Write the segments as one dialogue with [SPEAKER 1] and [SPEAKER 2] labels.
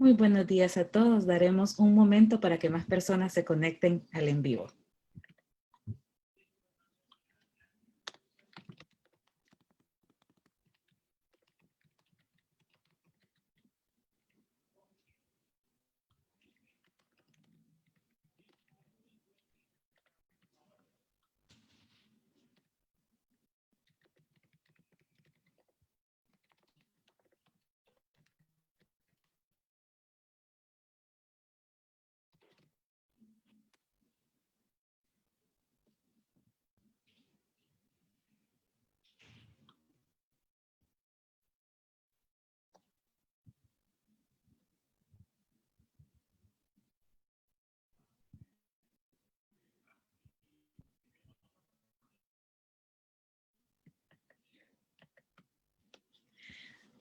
[SPEAKER 1] Muy buenos días a todos. Daremos un momento para que más personas se conecten al en vivo.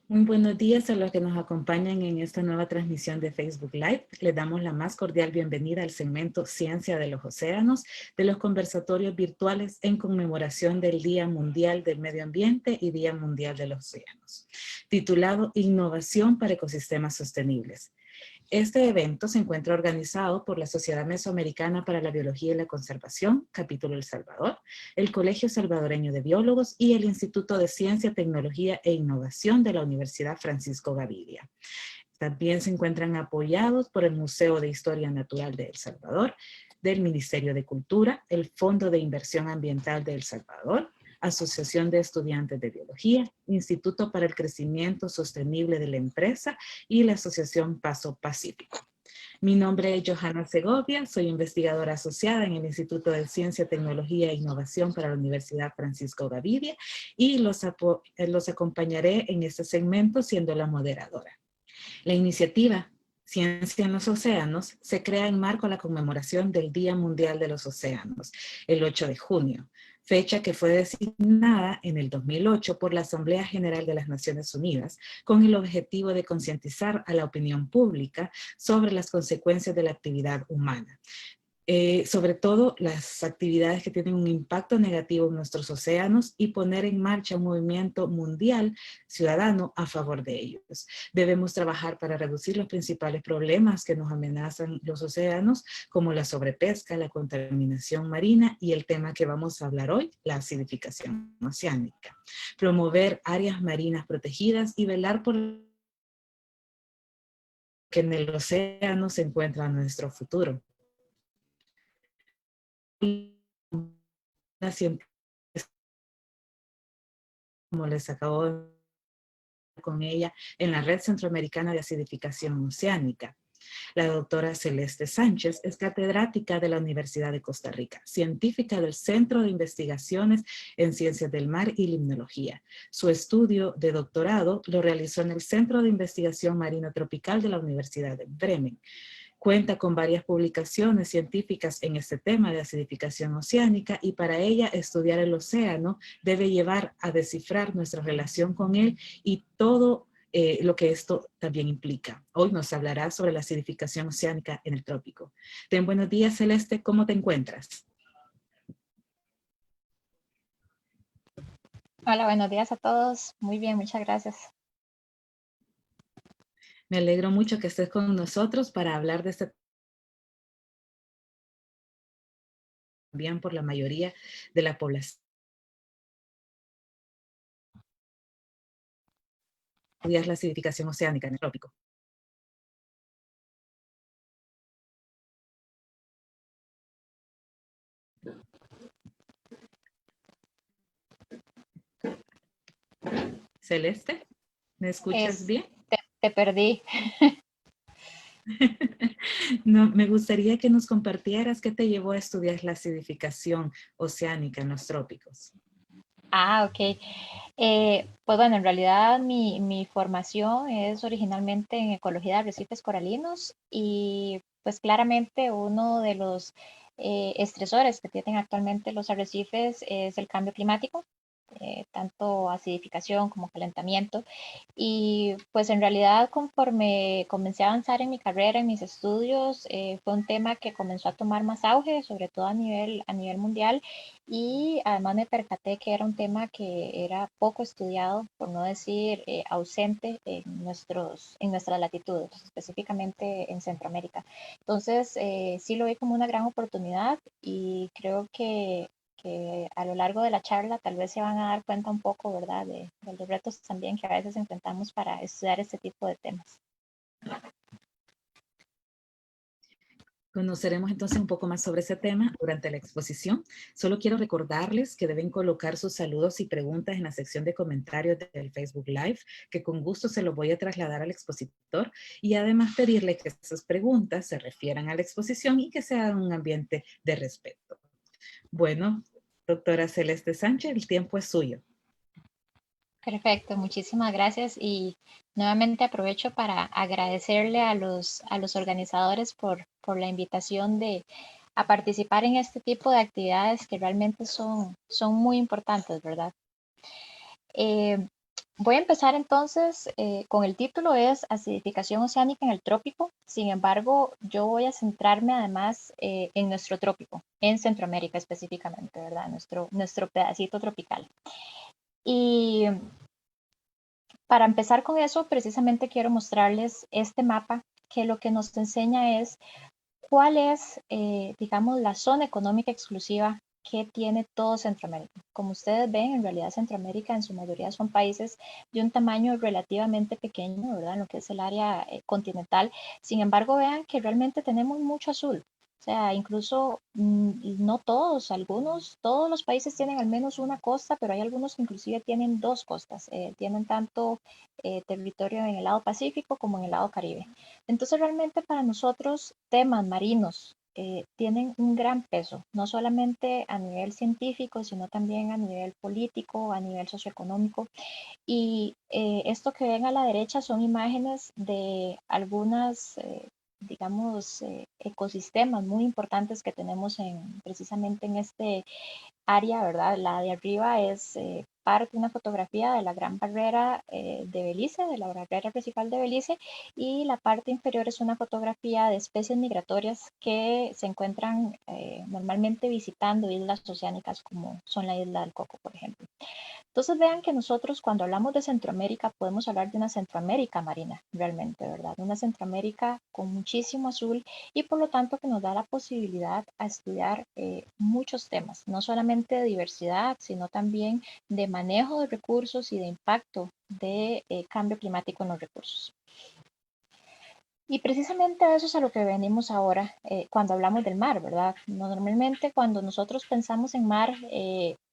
[SPEAKER 1] Muy buenos días a los que nos acompañan en esta nueva transmisión de Facebook Live. Les damos la más cordial bienvenida al segmento Ciencia de los Océanos de los conversatorios virtuales en conmemoración del Día Mundial del Medio Ambiente y Día Mundial de los Océanos, titulado Innovación para Ecosistemas Sostenibles. Este evento se encuentra organizado por la Sociedad Mesoamericana para la Biología y la Conservación, Capítulo El Salvador, el Colegio Salvadoreño de Biólogos y el Instituto de Ciencia, Tecnología e Innovación de la Universidad Francisco Gavidia. También se encuentran apoyados por el Museo de Historia Natural de El Salvador, del Ministerio de Cultura, el Fondo de Inversión Ambiental de El Salvador, Asociación de Estudiantes de Biología, Instituto para el Crecimiento Sostenible de la Empresa y la Asociación Paso Pacífico. Mi nombre es Johanna Segovia, soy investigadora asociada en el Instituto de Ciencia, Tecnología e Innovación para la Universidad Francisco Gavidia y los acompañaré en este segmento siendo la moderadora. La iniciativa Ciencia en los Océanos se crea en marco a la conmemoración del Día Mundial de los Océanos, el 8 de junio, fecha que fue designada en el 2008 por la Asamblea General de las Naciones Unidas con el objetivo de concientizar a la opinión pública sobre las consecuencias de la actividad humana. Sobre todo las actividades que tienen un impacto negativo en nuestros océanos y poner en marcha un movimiento mundial ciudadano a favor de ellos. Debemos trabajar para reducir los principales problemas que nos amenazan los océanos, como la sobrepesca, la contaminación marina y el tema que vamos a hablar hoy, la acidificación oceánica. Promover áreas marinas protegidas y velar por que en el océano se encuentra nuestro futuro. Como les acabo de con ella en la Red Centroamericana de Acidificación Oceánica. La doctora Celeste Sánchez es catedrática de la Universidad de Costa Rica, científica del Centro de Investigaciones en Ciencias del Mar y Limnología. Su estudio de doctorado lo realizó en el Centro de Investigación Marino Tropical de la Universidad de Bremen. Cuenta con varias publicaciones científicas en este tema de acidificación oceánica y para ella estudiar el océano debe llevar a descifrar nuestra relación con él y todo lo que esto también implica. Hoy nos hablará sobre la acidificación oceánica en el trópico. Ten buenos días, Celeste, ¿cómo te encuentras?
[SPEAKER 2] Hola, buenos días a todos. Muy bien, muchas gracias.
[SPEAKER 1] Me alegro mucho que estés con nosotros para hablar de este también por la mayoría de la población. Estudiar la acidificación oceánica en el trópico. Celeste, ¿me escuchas bien?
[SPEAKER 2] Te perdí.
[SPEAKER 1] No, me gustaría que nos compartieras qué te llevó a estudiar la acidificación oceánica en los trópicos.
[SPEAKER 2] Ok. Pues bueno, en realidad mi formación es originalmente en ecología de arrecifes coralinos y pues claramente uno de los estresores que tienen actualmente los arrecifes es el cambio climático. tanto acidificación como calentamiento. Y pues en realidad conforme comencé a avanzar en mi carrera, en mis estudios, fue un tema que comenzó a tomar más auge, sobre todo a nivel mundial, y además me percaté que era un tema que era poco estudiado, por no decir ausente en nuestras latitudes, específicamente en Centroamérica. Entonces, sí lo vi como una gran oportunidad y creo que a lo largo de la charla tal vez se van a dar cuenta un poco, ¿verdad?, de los retos también que a veces enfrentamos para estudiar este tipo de temas.
[SPEAKER 1] Conoceremos entonces un poco más sobre ese tema durante la exposición. Solo quiero recordarles que deben colocar sus saludos y preguntas en la sección de comentarios del Facebook Live, que con gusto se los voy a trasladar al expositor, y además pedirle que esas preguntas se refieran a la exposición y que sea un ambiente de respeto. Bueno, doctora Celeste Sánchez, el tiempo es suyo.
[SPEAKER 2] Perfecto, muchísimas gracias y nuevamente aprovecho para agradecerle a los organizadores por la invitación a participar en este tipo de actividades que realmente son muy importantes, ¿verdad? Eh, Voy a empezar entonces con el título es Acidificación oceánica en el trópico. Sin embargo, yo voy a centrarme además en nuestro trópico, en Centroamérica específicamente, ¿verdad? Nuestro pedacito tropical. Y para empezar con eso, precisamente quiero mostrarles este mapa que lo que nos enseña es cuál es, digamos, la zona económica exclusiva que tiene todo Centroamérica. Como ustedes ven, en realidad Centroamérica en su mayoría son países de un tamaño relativamente pequeño, ¿verdad? En lo que es el área continental. Sin embargo, vean que realmente tenemos mucho azul. O sea, incluso no todos, todos los países tienen al menos una costa, pero hay algunos que inclusive tienen dos costas. Tienen tanto territorio en el lado Pacífico como en el lado Caribe. Entonces, realmente para nosotros, temas marinos tienen un gran peso, no solamente a nivel científico, sino también a nivel político, a nivel socioeconómico. Y esto que ven a la derecha son imágenes de algunas, digamos, ecosistemas muy importantes que tenemos precisamente en este área, ¿verdad? La de arriba es parte de una fotografía de la Gran Barrera de Belice, de la Barrera Principal de Belice, y la parte inferior es una fotografía de especies migratorias que se encuentran normalmente visitando islas oceánicas como son la isla del Coco, por ejemplo. Entonces vean que nosotros cuando hablamos de Centroamérica podemos hablar de una Centroamérica marina, realmente, ¿verdad? Una Centroamérica con muchísimo azul y por lo tanto que nos da la posibilidad a estudiar muchos temas, no solamente de diversidad, sino también de manejo de recursos y de impacto de cambio climático en los recursos. Y precisamente a eso es a lo que venimos ahora cuando hablamos del mar, ¿verdad? Normalmente cuando nosotros pensamos en mar,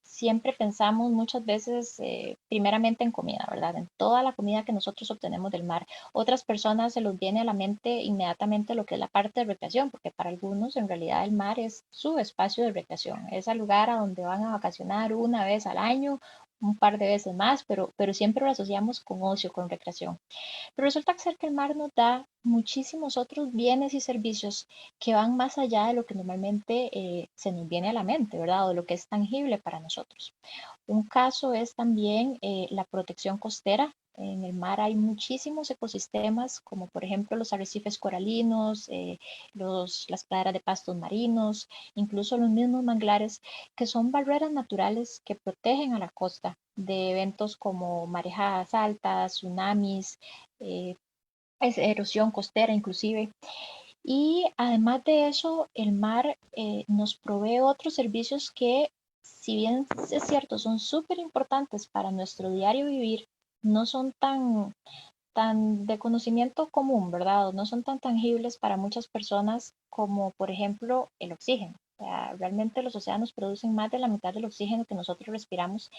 [SPEAKER 2] siempre pensamos muchas veces primeramente en comida, ¿verdad? En toda la comida que nosotros obtenemos del mar. Otras personas se les viene a la mente inmediatamente lo que es la parte de recreación, porque para algunos en realidad el mar es su espacio de recreación, es el lugar a donde van a vacacionar una vez al año, un par de veces más, pero siempre lo asociamos con ocio, con recreación. Pero resulta ser que el mar nos da muchísimos otros bienes y servicios que van más allá de lo que normalmente se nos viene a la mente, ¿verdad? O de lo que es tangible para nosotros. Un caso es también la protección costera. En el mar hay muchísimos ecosistemas, como por ejemplo los arrecifes coralinos, las praderas de pastos marinos, incluso los mismos manglares, que son barreras naturales que protegen a la costa de eventos como marejadas altas, tsunamis, eh, erosión costera inclusive. Y además de eso, el mar nos provee otros servicios que, si bien es cierto, son súper importantes para nuestro diario vivir, no son tan de conocimiento común, ¿verdad? No son tan tangibles para muchas personas como, por ejemplo, el oxígeno. O sea, realmente los océanos producen más de la mitad del oxígeno que nosotros respiramos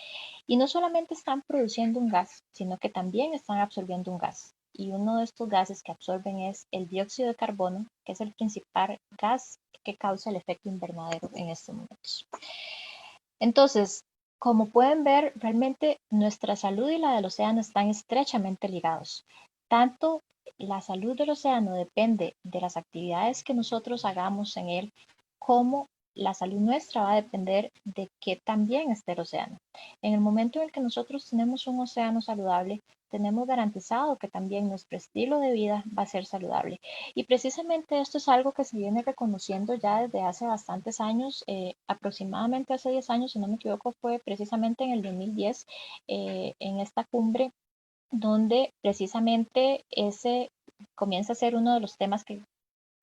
[SPEAKER 2] y no solamente están produciendo un gas, sino que también están absorbiendo un gas. Y uno de estos gases que absorben es el dióxido de carbono, que es el principal gas que causa el efecto invernadero en estos momentos. Entonces, como pueden ver, realmente nuestra salud y la del océano están estrechamente ligados. Tanto la salud del océano depende de las actividades que nosotros hagamos en él, como la salud nuestra va a depender de qué tan bien esté el océano. En el momento en el que nosotros tenemos un océano saludable, tenemos garantizado que también nuestro estilo de vida va a ser saludable. Y precisamente esto es algo que se viene reconociendo ya desde hace bastantes años, aproximadamente hace 10 años, si no me equivoco, fue precisamente en el 2010, en esta cumbre, donde precisamente ese comienza a ser uno de los temas que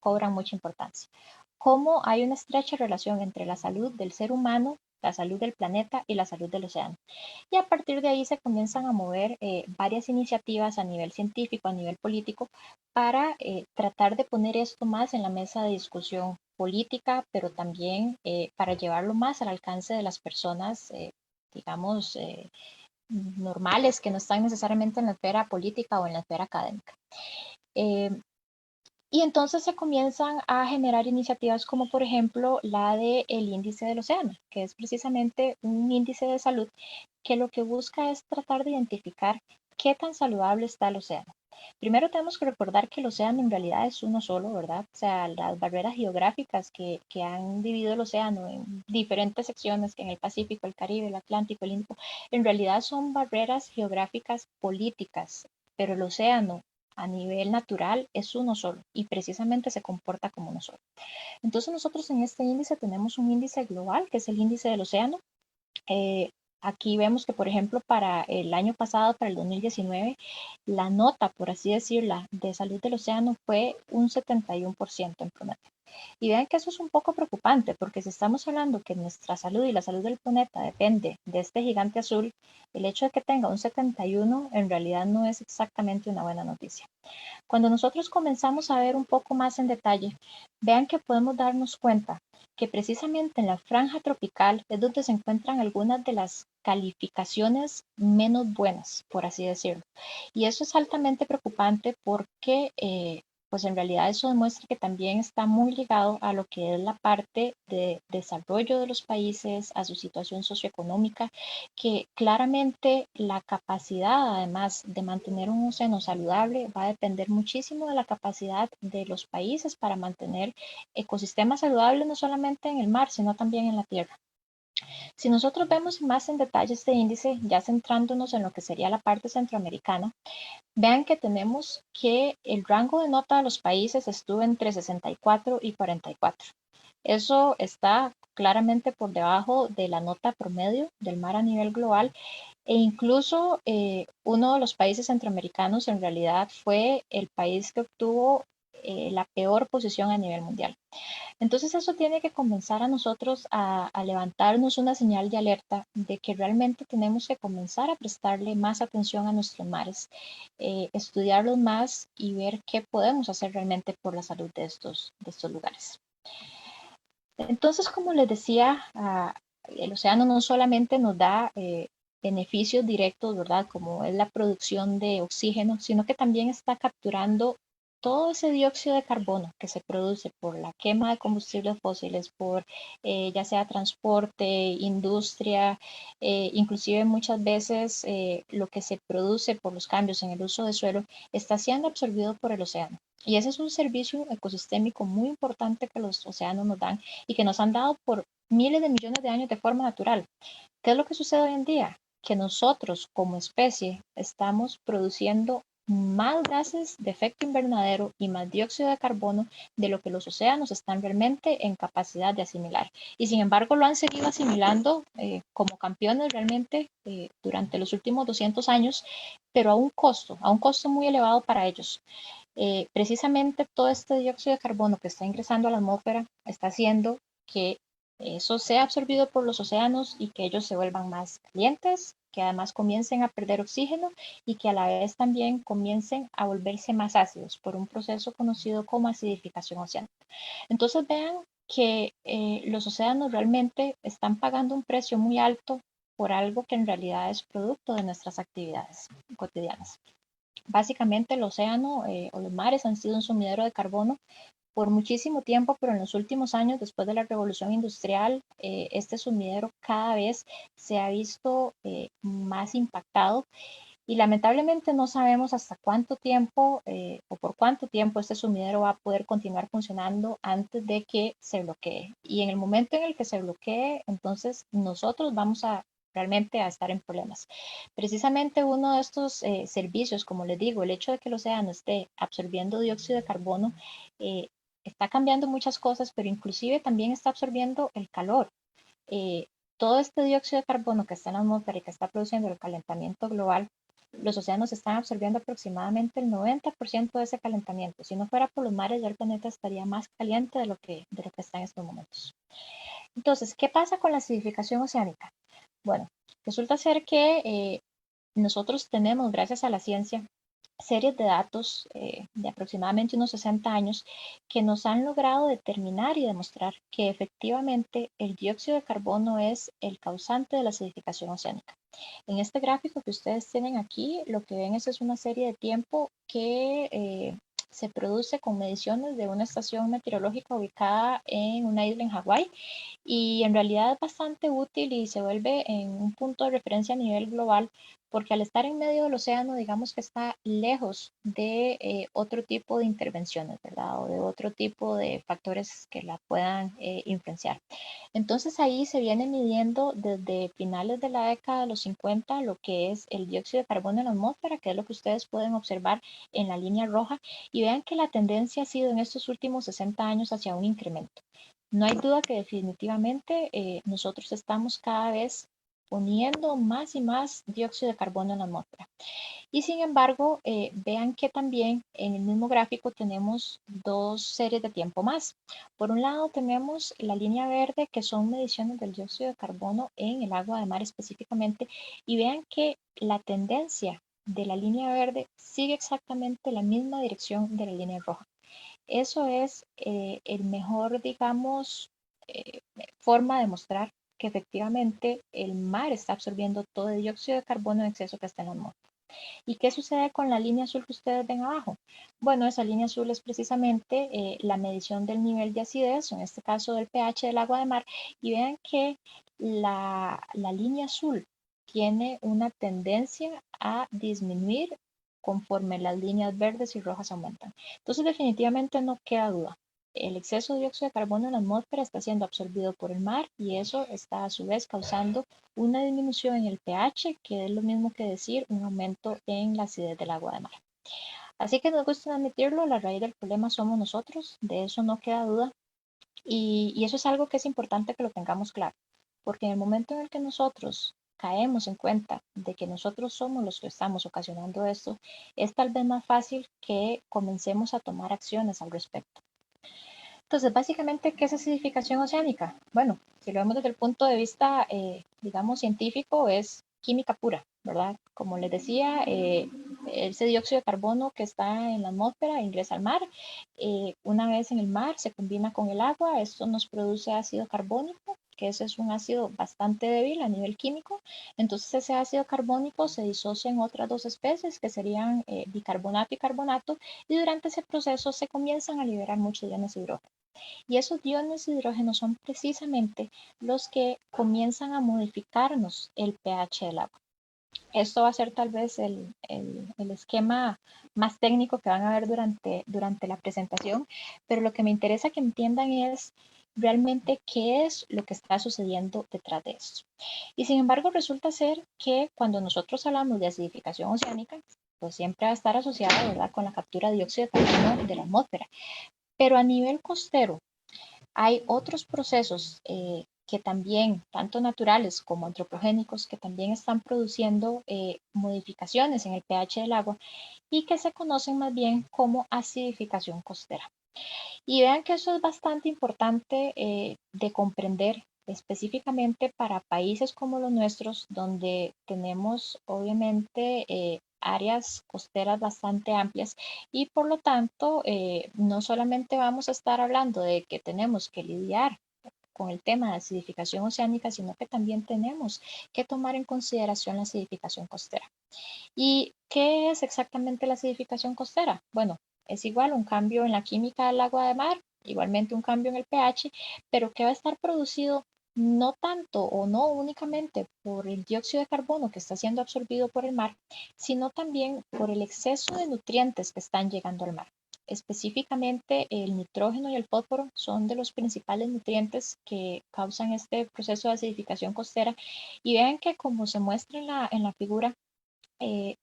[SPEAKER 2] cobran mucha importancia. Cómo hay una estrecha relación entre la salud del ser humano, la salud del planeta y la salud del océano. Y a partir de ahí se comienzan a mover varias iniciativas a nivel científico, a nivel político, para tratar de poner esto más en la mesa de discusión política, pero también para llevarlo más al alcance de las personas, digamos, normales, que no están necesariamente en la esfera política o en la esfera académica. Eh, y entonces se comienzan a generar iniciativas como por ejemplo la del índice del océano, que es precisamente un índice de salud que lo que busca es tratar de identificar qué tan saludable está el océano. Primero tenemos que recordar que el océano en realidad es uno solo, ¿verdad? O sea, las barreras geográficas que han dividido el océano en diferentes secciones, que en el Pacífico, el Caribe, el Atlántico, el Índico, en realidad son barreras geográficas políticas, pero el océano a nivel natural es uno solo y precisamente se comporta como uno solo. Entonces nosotros en este índice tenemos un índice global, que es el índice del océano. Eh, Aquí vemos que, por ejemplo, para el año pasado, para el 2019, la nota, por así decirla, de salud del océano fue un 71% en promedio. Y vean que eso es un poco preocupante, porque si estamos hablando que nuestra salud y la salud del planeta depende de este gigante azul, el hecho de que tenga un 71 en realidad no es exactamente una buena noticia. Cuando nosotros comenzamos a ver un poco más en detalle, vean que podemos darnos cuenta que precisamente en la franja tropical es donde se encuentran algunas de las calificaciones menos buenas, por así decirlo. Y eso es altamente preocupante porque pues en realidad eso demuestra que también está muy ligado a lo que es la parte de desarrollo de los países, a su situación socioeconómica, que claramente la capacidad, además de mantener un océano saludable, va a depender muchísimo de la capacidad de los países para mantener ecosistemas saludables, no solamente en el mar, sino también en la tierra. Si nosotros vemos más en detalle este índice, ya centrándonos en lo que sería la parte centroamericana, vean que tenemos que el rango de nota de los países estuvo entre 64 y 44. Eso está claramente por debajo de la nota promedio del mar a nivel global e incluso uno de los países centroamericanos en realidad fue el país que obtuvo la peor posición a nivel mundial. Entonces eso tiene que comenzar a nosotros a levantarnos una señal de alerta de que realmente tenemos que comenzar a prestarle más atención a nuestros mares, estudiarlos más y ver qué podemos hacer realmente por la salud de estos lugares. Entonces, como les decía, el océano no solamente nos da beneficios directos, ¿verdad? Como es la producción de oxígeno, sino que también está capturando todo ese dióxido de carbono que se produce por la quema de combustibles fósiles, por ya sea transporte, industria, inclusive muchas veces lo que se produce por los cambios en el uso de suelo está siendo absorbido por el océano. Y ese es un servicio ecosistémico muy importante que los océanos nos dan y que nos han dado por miles de millones de años de forma natural. ¿Qué es lo que sucede hoy en día? Que nosotros como especie estamos produciendo más gases de efecto invernadero y más dióxido de carbono de lo que los océanos están realmente en capacidad de asimilar. Y sin embargo lo han seguido asimilando como campeones realmente durante los últimos 200 años, pero a un costo muy elevado para ellos. Precisamente todo este dióxido de carbono que está ingresando a la atmósfera está haciendo que eso sea absorbido por los océanos y que ellos se vuelvan más calientes, que además comiencen a perder oxígeno y que a la vez también comiencen a volverse más ácidos por un proceso conocido como acidificación oceánica. Entonces vean que los océanos realmente están pagando un precio muy alto por algo que en realidad es producto de nuestras actividades cotidianas. Básicamente el océano o los mares han sido un sumidero de carbono por muchísimo tiempo, pero en los últimos años, después de la revolución industrial, este sumidero cada vez se ha visto más impactado Y lamentablemente no sabemos hasta cuánto tiempo o por cuánto tiempo este sumidero va a poder continuar funcionando antes de que se bloquee. Y en el momento en el que se bloquee, entonces nosotros vamos a realmente a estar en problemas. Precisamente uno de estos servicios, como les digo, el hecho de que el océano esté absorbiendo dióxido de carbono, eh, está cambiando muchas cosas, pero inclusive también está absorbiendo el calor. Eh, Todo este dióxido de carbono que está en la atmósfera y que está produciendo el calentamiento global, los océanos están absorbiendo aproximadamente el 90% de ese calentamiento. Si no fuera por los mares, ya el planeta estaría más caliente de lo que está en estos momentos. Entonces, ¿qué pasa con la acidificación oceánica? Bueno, resulta ser que nosotros tenemos, gracias a la ciencia, series de datos de aproximadamente unos 60 años que nos han logrado determinar y demostrar que efectivamente el dióxido de carbono es el causante de la acidificación oceánica. En este gráfico que ustedes tienen aquí, lo que ven es una serie de tiempo que se produce con mediciones de una estación meteorológica ubicada en una isla en Hawái y en realidad es bastante útil y se vuelve en un punto de referencia a nivel global porque al estar en medio del océano, digamos que está lejos de otro tipo de intervenciones, ¿verdad? O de otro tipo de factores que la puedan influenciar. Entonces ahí se viene midiendo desde finales de la década de los 50 lo que es el dióxido de carbono en la atmósfera, que es lo que ustedes pueden observar en la línea roja, y vean que la tendencia ha sido en estos últimos 60 años hacia un incremento. No hay duda que definitivamente nosotros estamos cada vez poniendo más y más dióxido de carbono en la atmósfera. Y sin embargo, vean que también en el mismo gráfico tenemos dos series de tiempo más. Por un lado tenemos la línea verde, que son mediciones del dióxido de carbono en el agua de mar específicamente, y vean que la tendencia de la línea verde sigue exactamente la misma dirección de la línea roja. Eso es el mejor, digamos, forma de mostrar que efectivamente el mar está absorbiendo todo el dióxido de carbono en exceso que está en la atmósfera. ¿Y qué sucede con la línea azul que ustedes ven abajo? Bueno, esa línea azul es precisamente la medición del nivel de acidez, en este caso del pH del agua de mar, y vean que la línea azul tiene una tendencia a disminuir conforme las líneas verdes y rojas aumentan. Entonces, definitivamente no queda duda. El exceso de dióxido de carbono en la atmósfera está siendo absorbido por el mar y eso está a su vez causando una disminución en el pH, que es lo mismo que decir un aumento en la acidez del agua de mar. Así que nos gusta admitirlo, la raíz del problema somos nosotros, de eso no queda duda. Y eso es algo que es importante que lo tengamos claro, porque en el momento en el que nosotros caemos en cuenta de que nosotros somos los que estamos ocasionando esto, es tal vez más fácil que comencemos a tomar acciones al respecto. Entonces, básicamente, ¿qué es acidificación oceánica? Bueno, si lo vemos desde el punto de vista, digamos, científico, es química pura, ¿verdad? Como les decía, ese dióxido de carbono que está en la atmósfera ingresa al mar. Una vez en el mar se combina con el agua, esto nos produce ácido carbónico, que ese es un ácido bastante débil a nivel químico. Entonces, ese ácido carbónico se disocia en otras dos especies que serían bicarbonato y carbonato, y durante ese proceso se comienzan a liberar muchos iones de hidrógeno. Y esos iones de hidrógeno son precisamente los que comienzan a modificarnos el pH del agua. Esto va a ser tal vez el esquema más técnico que van a ver durante la presentación, pero lo que me interesa que entiendan es realmente qué es lo que está sucediendo detrás de esto. Y sin embargo, resulta ser que cuando nosotros hablamos de acidificación oceánica, pues siempre va a estar asociada, ¿verdad?, con la captura de dióxido de carbono de la atmósfera. Pero a nivel costero, hay otros procesos que también, tanto naturales como antropogénicos, que también están produciendo modificaciones en el pH del agua y que se conocen más bien como acidificación costera. Y vean que eso es bastante importante de comprender específicamente para países como los nuestros, donde tenemos obviamente áreas costeras bastante amplias y por lo tanto no solamente vamos a estar hablando de que tenemos que lidiar con el tema de acidificación oceánica, sino que también tenemos que tomar en consideración la acidificación costera. ¿Y qué es exactamente la acidificación costera? Bueno, es igual un cambio en la química del agua de mar, igualmente un cambio en el pH, pero que va a estar producido no tanto o no únicamente por el dióxido de carbono que está siendo absorbido por el mar, sino también por el exceso de nutrientes que están llegando al mar. Específicamente el nitrógeno y el fósforo son de los principales nutrientes que causan este proceso de acidificación costera. Y vean que como se muestra en la figura, eh,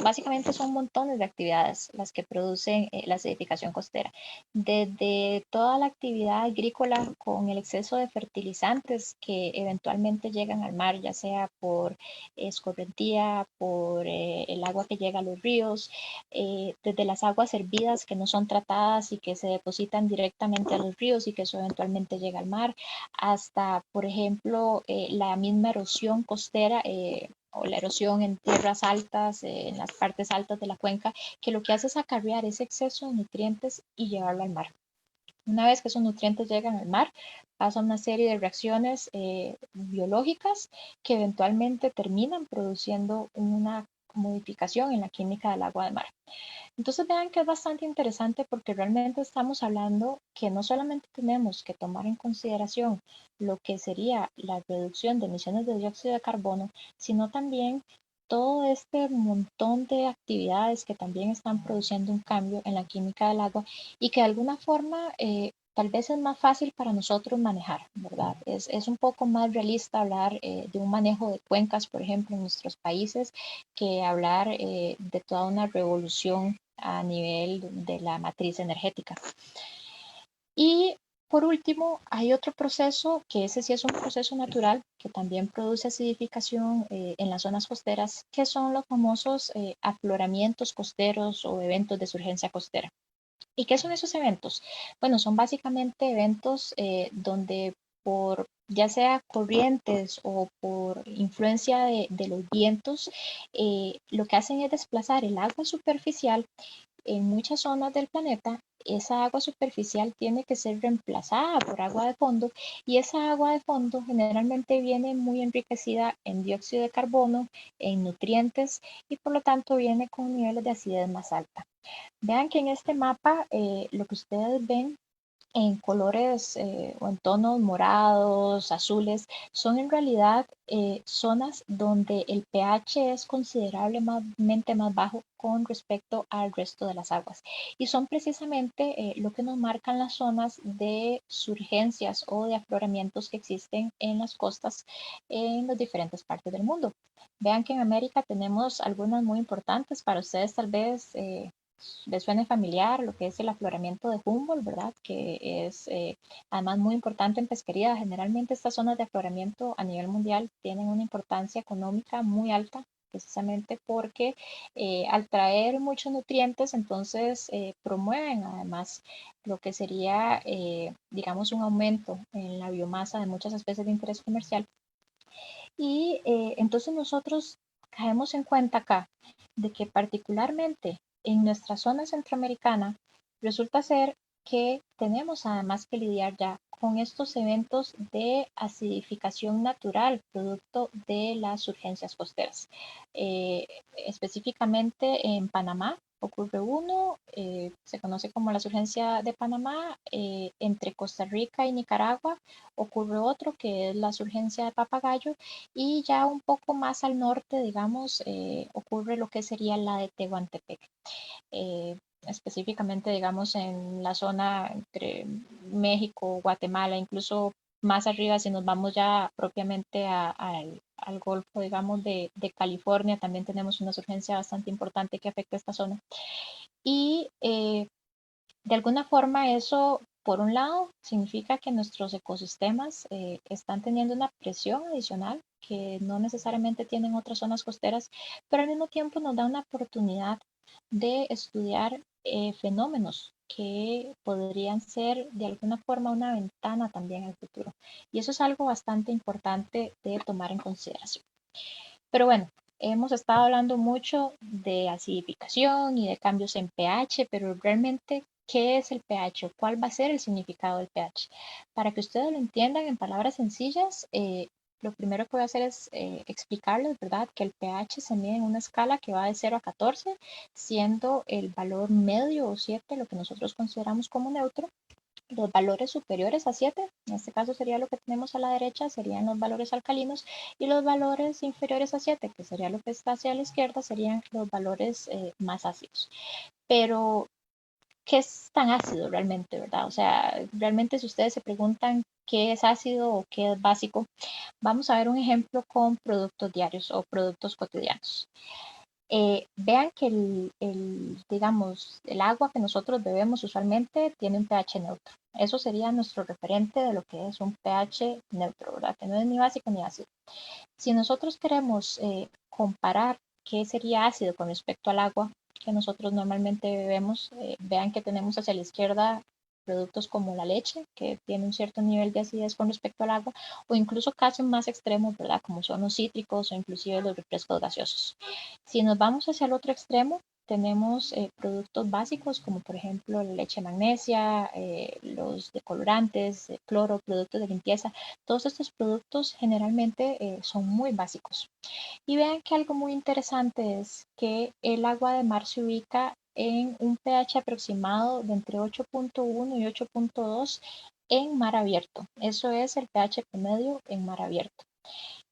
[SPEAKER 2] básicamente son montones de actividades las que producen la acidificación costera. Desde toda la actividad agrícola con el exceso de fertilizantes que eventualmente llegan al mar, ya sea por escorrentía, por el agua que llega a los ríos, desde las aguas hervidas que no son tratadas y que se depositan directamente a los ríos y que eso eventualmente llega al mar, hasta, por ejemplo, la misma erosión costera. O la erosión en tierras altas, en las partes altas de la cuenca, que lo que hace es acarrear ese exceso de nutrientes y llevarlo al mar. Una vez que esos nutrientes llegan al mar, pasa una serie de reacciones biológicas que eventualmente terminan produciendo una modificación en la química del agua de mar. Entonces vean que es bastante interesante porque realmente estamos hablando que no solamente tenemos que tomar en consideración lo que sería la reducción de emisiones de dióxido de carbono, sino también todo este montón de actividades que también están produciendo un cambio en la química del agua y que de alguna forma tal vez es más fácil para nosotros manejar, ¿verdad? Es un poco más realista hablar de un manejo de cuencas, por ejemplo, en nuestros países, que hablar de toda una revolución a nivel de la matriz energética. Y por último, hay otro proceso, que ese sí es un proceso natural, que también produce acidificación en las zonas costeras, que son los famosos afloramientos costeros o eventos de surgencia costera. ¿Y qué son esos eventos? Bueno, son básicamente eventos donde por ya sea corrientes o por influencia de los vientos, lo que hacen es desplazar el agua superficial en muchas zonas del planeta. Esa agua superficial tiene que ser reemplazada por agua de fondo y esa agua de fondo generalmente viene muy enriquecida en dióxido de carbono, en nutrientes y por lo tanto viene con niveles de acidez más alta. Vean que en este mapa lo que ustedes ven en colores o en tonos morados, azules, son en realidad zonas donde el pH es considerablemente más bajo con respecto al resto de las aguas. Y son precisamente lo que nos marcan las zonas de surgencias o de afloramientos que existen en las costas en las diferentes partes del mundo. Vean que en América tenemos algunas muy importantes para ustedes tal vez. Les suene familiar lo que es el afloramiento de Humboldt, ¿verdad? Que es además muy importante en pesquería. Generalmente estas zonas de afloramiento a nivel mundial tienen una importancia económica muy alta, precisamente porque al traer muchos nutrientes, entonces promueven además lo que sería, digamos, un aumento en la biomasa de muchas especies de interés comercial. Y entonces nosotros caemos en cuenta acá de que particularmente en nuestra zona centroamericana resulta ser que tenemos además que lidiar ya con estos eventos de acidificación natural producto de las urgencias costeras. Específicamente en Panamá ocurre uno, se conoce como la surgencia de Panamá. Entre Costa Rica y Nicaragua ocurre otro que es la surgencia de Papagayo y ya un poco más al norte, digamos, ocurre lo que sería la de Tehuantepec. Específicamente, digamos, en la zona entre México, Guatemala, incluso más arriba, si nos vamos ya propiamente al Golfo, digamos, de California, también tenemos una surgencia bastante importante que afecta esta zona. Y de alguna forma eso, por un lado, significa que nuestros ecosistemas están teniendo una presión adicional que no necesariamente tienen otras zonas costeras, pero al mismo tiempo nos da una oportunidad de estudiar fenómenos que podrían ser de alguna forma una ventana también al futuro. Y eso es algo bastante importante de tomar en consideración. Pero bueno, hemos estado hablando mucho de acidificación y de cambios en pH, pero realmente, ¿qué es el pH? ¿Cuál va a ser el significado del pH? Para que ustedes lo entiendan en palabras sencillas, lo primero que voy a hacer es explicarles, ¿verdad? Que el pH se mide en una escala que va de 0 a 14, siendo el valor medio o 7 lo que nosotros consideramos como neutro. los valores superiores a 7, en este caso sería lo que tenemos a la derecha, serían los valores alcalinos, y los valores inferiores a 7, que sería lo que está hacia la izquierda, serían los valores más ácidos. Pero qué es tan ácido realmente, ¿verdad? O sea, realmente si ustedes se preguntan qué es ácido o qué es básico, vamos a ver un ejemplo con productos diarios o productos cotidianos. Vean que digamos, el agua que nosotros bebemos usualmente tiene un pH neutro. Eso sería nuestro referente de lo que es un pH neutro, ¿verdad? Que no es ni básico ni ácido. Si nosotros queremos comparar qué sería ácido con respecto al agua que nosotros normalmente bebemos, vean que tenemos hacia la izquierda productos como la leche, que tiene un cierto nivel de acidez con respecto al agua, o incluso casos más extremos, ¿verdad? Como son los cítricos o inclusive los refrescos gaseosos. Si nos vamos hacia el otro extremo, tenemos productos básicos como por ejemplo la leche magnesia, los decolorantes, cloro, productos de limpieza. Todos estos productos generalmente son muy básicos. Y vean que algo muy interesante es que el agua de mar se ubica en un pH aproximado de entre 8.1 y 8.2 en mar abierto. Eso es el pH promedio en mar abierto.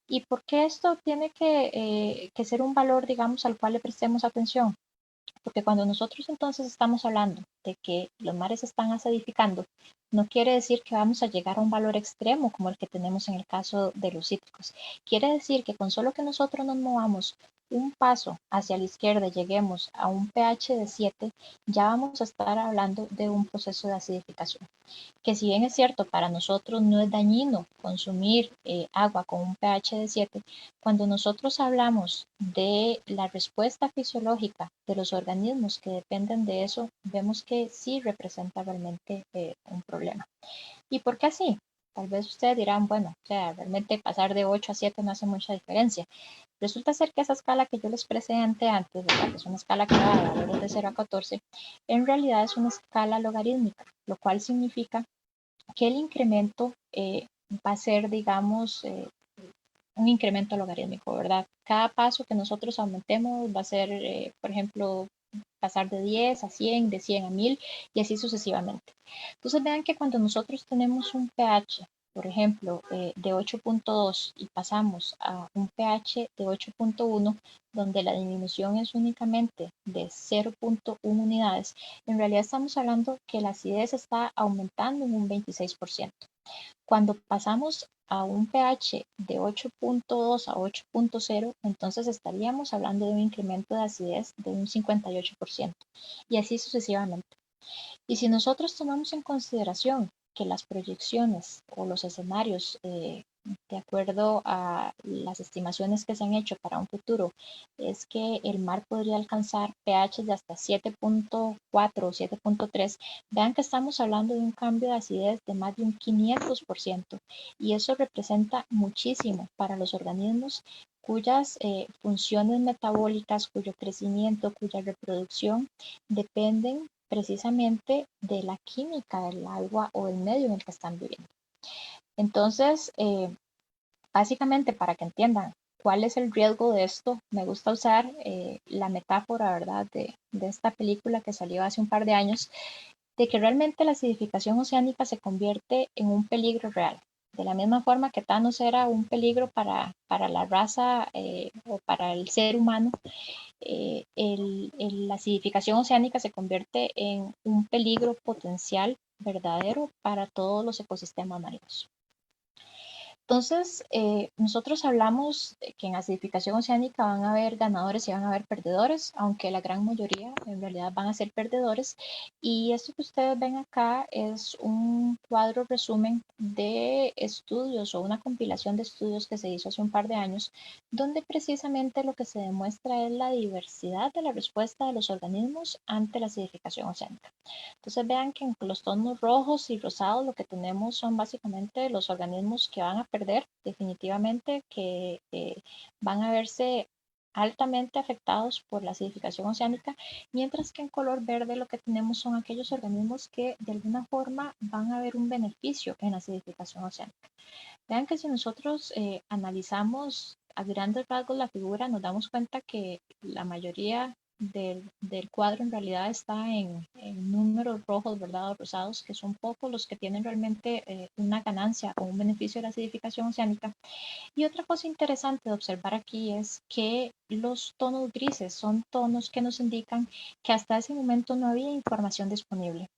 [SPEAKER 2] ¿Y por qué esto tiene que ser un valor, digamos, al cual le prestemos atención? Porque cuando nosotros entonces estamos hablando de que los mares se están acidificando, no quiere decir que vamos a llegar a un valor extremo como el que tenemos en el caso de los cítricos. Quiere decir que con solo que nosotros nos movamos un paso hacia la izquierda y lleguemos a un pH de 7, ya vamos a estar hablando de un proceso de acidificación. Que si bien es cierto, para nosotros no es dañino consumir agua con un pH de 7, cuando nosotros hablamos de la respuesta fisiológica de los organismos que dependen de eso, vemos que sí representa realmente un problema. ¿Y por qué así? Tal vez ustedes dirán, bueno, o sea, realmente pasar de 8 a 7 no hace mucha diferencia. Resulta ser que esa escala que yo les presenté antes, ¿verdad? Que es una escala que va de valores de 0 a 14, en realidad es una escala logarítmica, lo cual significa que el incremento va a ser, digamos, un incremento logarítmico, ¿verdad? Cada paso que nosotros aumentemos va a ser, por ejemplo, pasar de 10 a 100, de 100 a 1000 y así sucesivamente. Entonces vean que cuando nosotros tenemos un pH, por ejemplo, de 8.2 y pasamos a un pH de 8.1, donde la disminución es únicamente de 0.1 unidades, en realidad estamos hablando que la acidez está aumentando en un 26%. Cuando pasamos a un pH de 8.2 a 8.0, entonces estaríamos hablando de un incremento de acidez de un 58% y así sucesivamente. Y si nosotros tomamos en consideración que las proyecciones o los escenarios, de acuerdo a las estimaciones que se han hecho para un futuro, es que el mar podría alcanzar pH de hasta 7.4 o 7.3, vean que estamos hablando de un cambio de acidez de más de un 500%, y eso representa muchísimo para los organismos cuyas funciones metabólicas, cuyo crecimiento, cuya reproducción dependen precisamente de la química del agua o del medio en el que están viviendo. Entonces, básicamente para que entiendan cuál es el riesgo de esto, me gusta usar la metáfora, ¿verdad?, de esta película que salió hace un par de años, de que realmente la acidificación oceánica se convierte en un peligro real. De la misma forma que Thanos era un peligro para la raza o para el ser humano, la acidificación oceánica se convierte en un peligro potencial verdadero para todos los ecosistemas marinos. Entonces, nosotros hablamos de que en acidificación oceánica van a haber ganadores y van a haber perdedores, aunque la gran mayoría en realidad van a ser perdedores. Y esto que ustedes ven acá es un cuadro resumen de estudios o una compilación de estudios que se hizo hace un par de años, donde precisamente lo que se demuestra es la diversidad de la respuesta de los organismos ante la acidificación oceánica. Entonces vean que en los tonos rojos y rosados lo que tenemos son básicamente los organismos que van a perder definitivamente, que van a verse altamente afectados por la acidificación oceánica, mientras que en color verde lo que tenemos son aquellos organismos que de alguna forma van a ver un beneficio en la acidificación oceánica. Vean que si nosotros analizamos a grandes rasgos la figura, nos damos cuenta que la mayoría del cuadro en realidad está en números rojos, ¿verdad? O rosados, que son pocos los que tienen realmente una ganancia o un beneficio de la acidificación oceánica. Y otra cosa interesante de observar aquí es que los tonos grises son tonos que nos indican que hasta ese momento no había información disponible.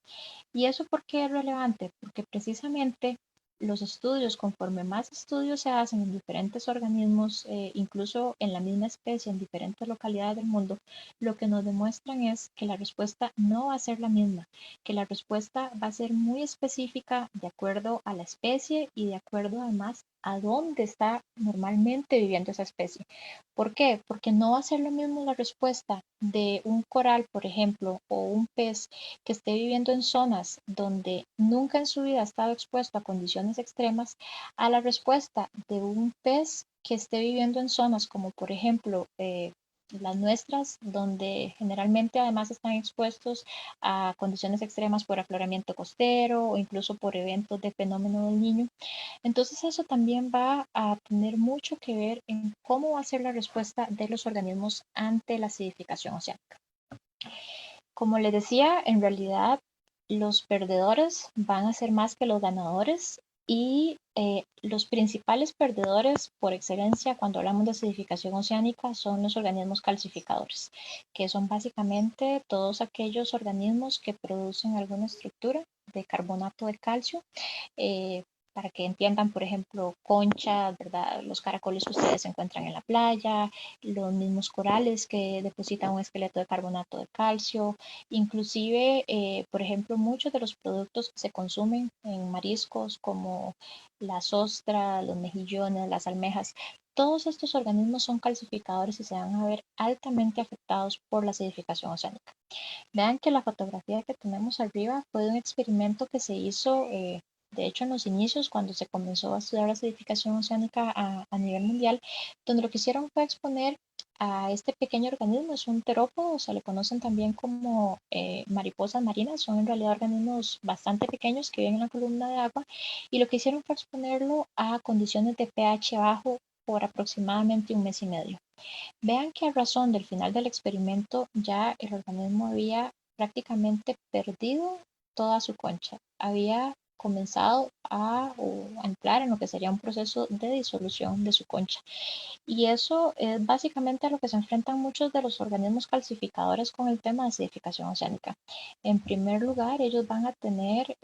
[SPEAKER 2] ¿Y eso por qué es relevante? Porque precisamente los estudios, conforme más estudios se hacen en diferentes organismos, incluso en la misma especie, en diferentes localidades del mundo, lo que nos demuestran es que la respuesta no va a ser la misma, que la respuesta va a ser muy específica de acuerdo a la especie y de acuerdo además a dónde está normalmente viviendo esa especie. ¿Por qué? Porque no va a ser lo mismo la respuesta de un coral, por ejemplo, o un pez que esté viviendo en zonas donde nunca en su vida ha estado expuesto a condiciones extremas, a la respuesta de un pez que esté viviendo en zonas como por ejemplo las nuestras, donde generalmente además están expuestos a condiciones extremas por afloramiento costero o incluso por eventos de fenómeno del niño. Entonces eso también va a tener mucho que ver en cómo va a ser la respuesta de los organismos ante la acidificación oceánica. Como les decía, en realidad los perdedores van a ser más que los ganadores y los principales perdedores por excelencia cuando hablamos de acidificación oceánica son los organismos calcificadores, que son básicamente todos aquellos organismos que producen alguna estructura de carbonato de calcio, para que entiendan, por ejemplo, conchas, ¿verdad? Los caracoles que ustedes encuentran en la playa, los mismos corales que depositan un esqueleto de carbonato de calcio, inclusive, por ejemplo, muchos de los productos que se consumen en mariscos como las ostras, los mejillones, las almejas, todos estos organismos son calcificadores y se van a ver altamente afectados por la acidificación oceánica. Vean que la fotografía que tenemos arriba fue de un experimento que se hizo, de hecho, en los inicios, cuando se comenzó a estudiar la acidificación oceánica a nivel mundial, donde lo que hicieron fue exponer a este pequeño organismo, es un terópodo, se le conocen también como mariposas marinas, son en realidad organismos bastante pequeños que viven en la columna de agua, y lo que hicieron fue exponerlo a condiciones de pH bajo por aproximadamente un mes y medio. Vean que a razón del final del experimento ya el organismo había prácticamente perdido toda su concha. Había comenzado a entrar en lo que sería un proceso de disolución de su concha. Y eso es básicamente a lo que se enfrentan muchos de los organismos calcificadores con el tema de acidificación oceánica. En primer lugar, ellos van a tener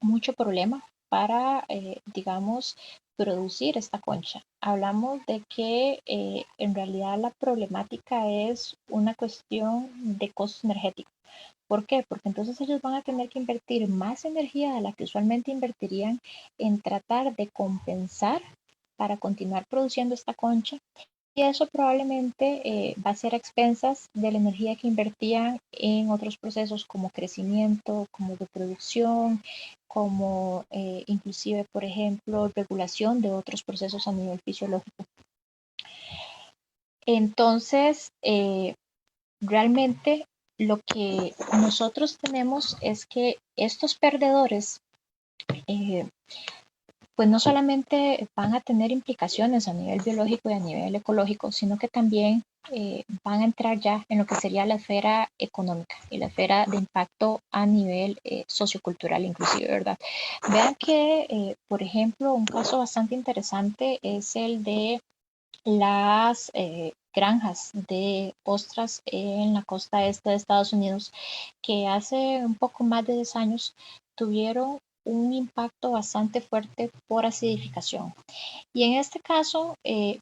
[SPEAKER 2] mucho problema para, digamos, producir esta concha. Hablamos de que en realidad la problemática es una cuestión de costos energéticos. ¿Por qué? Porque entonces ellos van a tener que invertir más energía de la que usualmente invertirían en tratar de compensar para continuar produciendo esta concha, y eso probablemente va a ser a expensas de la energía que invertían en otros procesos como crecimiento, como reproducción, como inclusive, por ejemplo, regulación de otros procesos a nivel fisiológico. Entonces, realmente lo que nosotros tenemos es que estos perdedores pues no solamente van a tener implicaciones a nivel biológico y a nivel ecológico, sino que también van a entrar ya en lo que sería la esfera económica y la esfera de impacto a nivel sociocultural inclusive, ¿verdad? Vean que, por ejemplo, un caso bastante interesante es el de las granjas de ostras en la costa este de Estados Unidos, que hace un poco más de 10 años tuvieron un impacto bastante fuerte por acidificación. Y en este caso,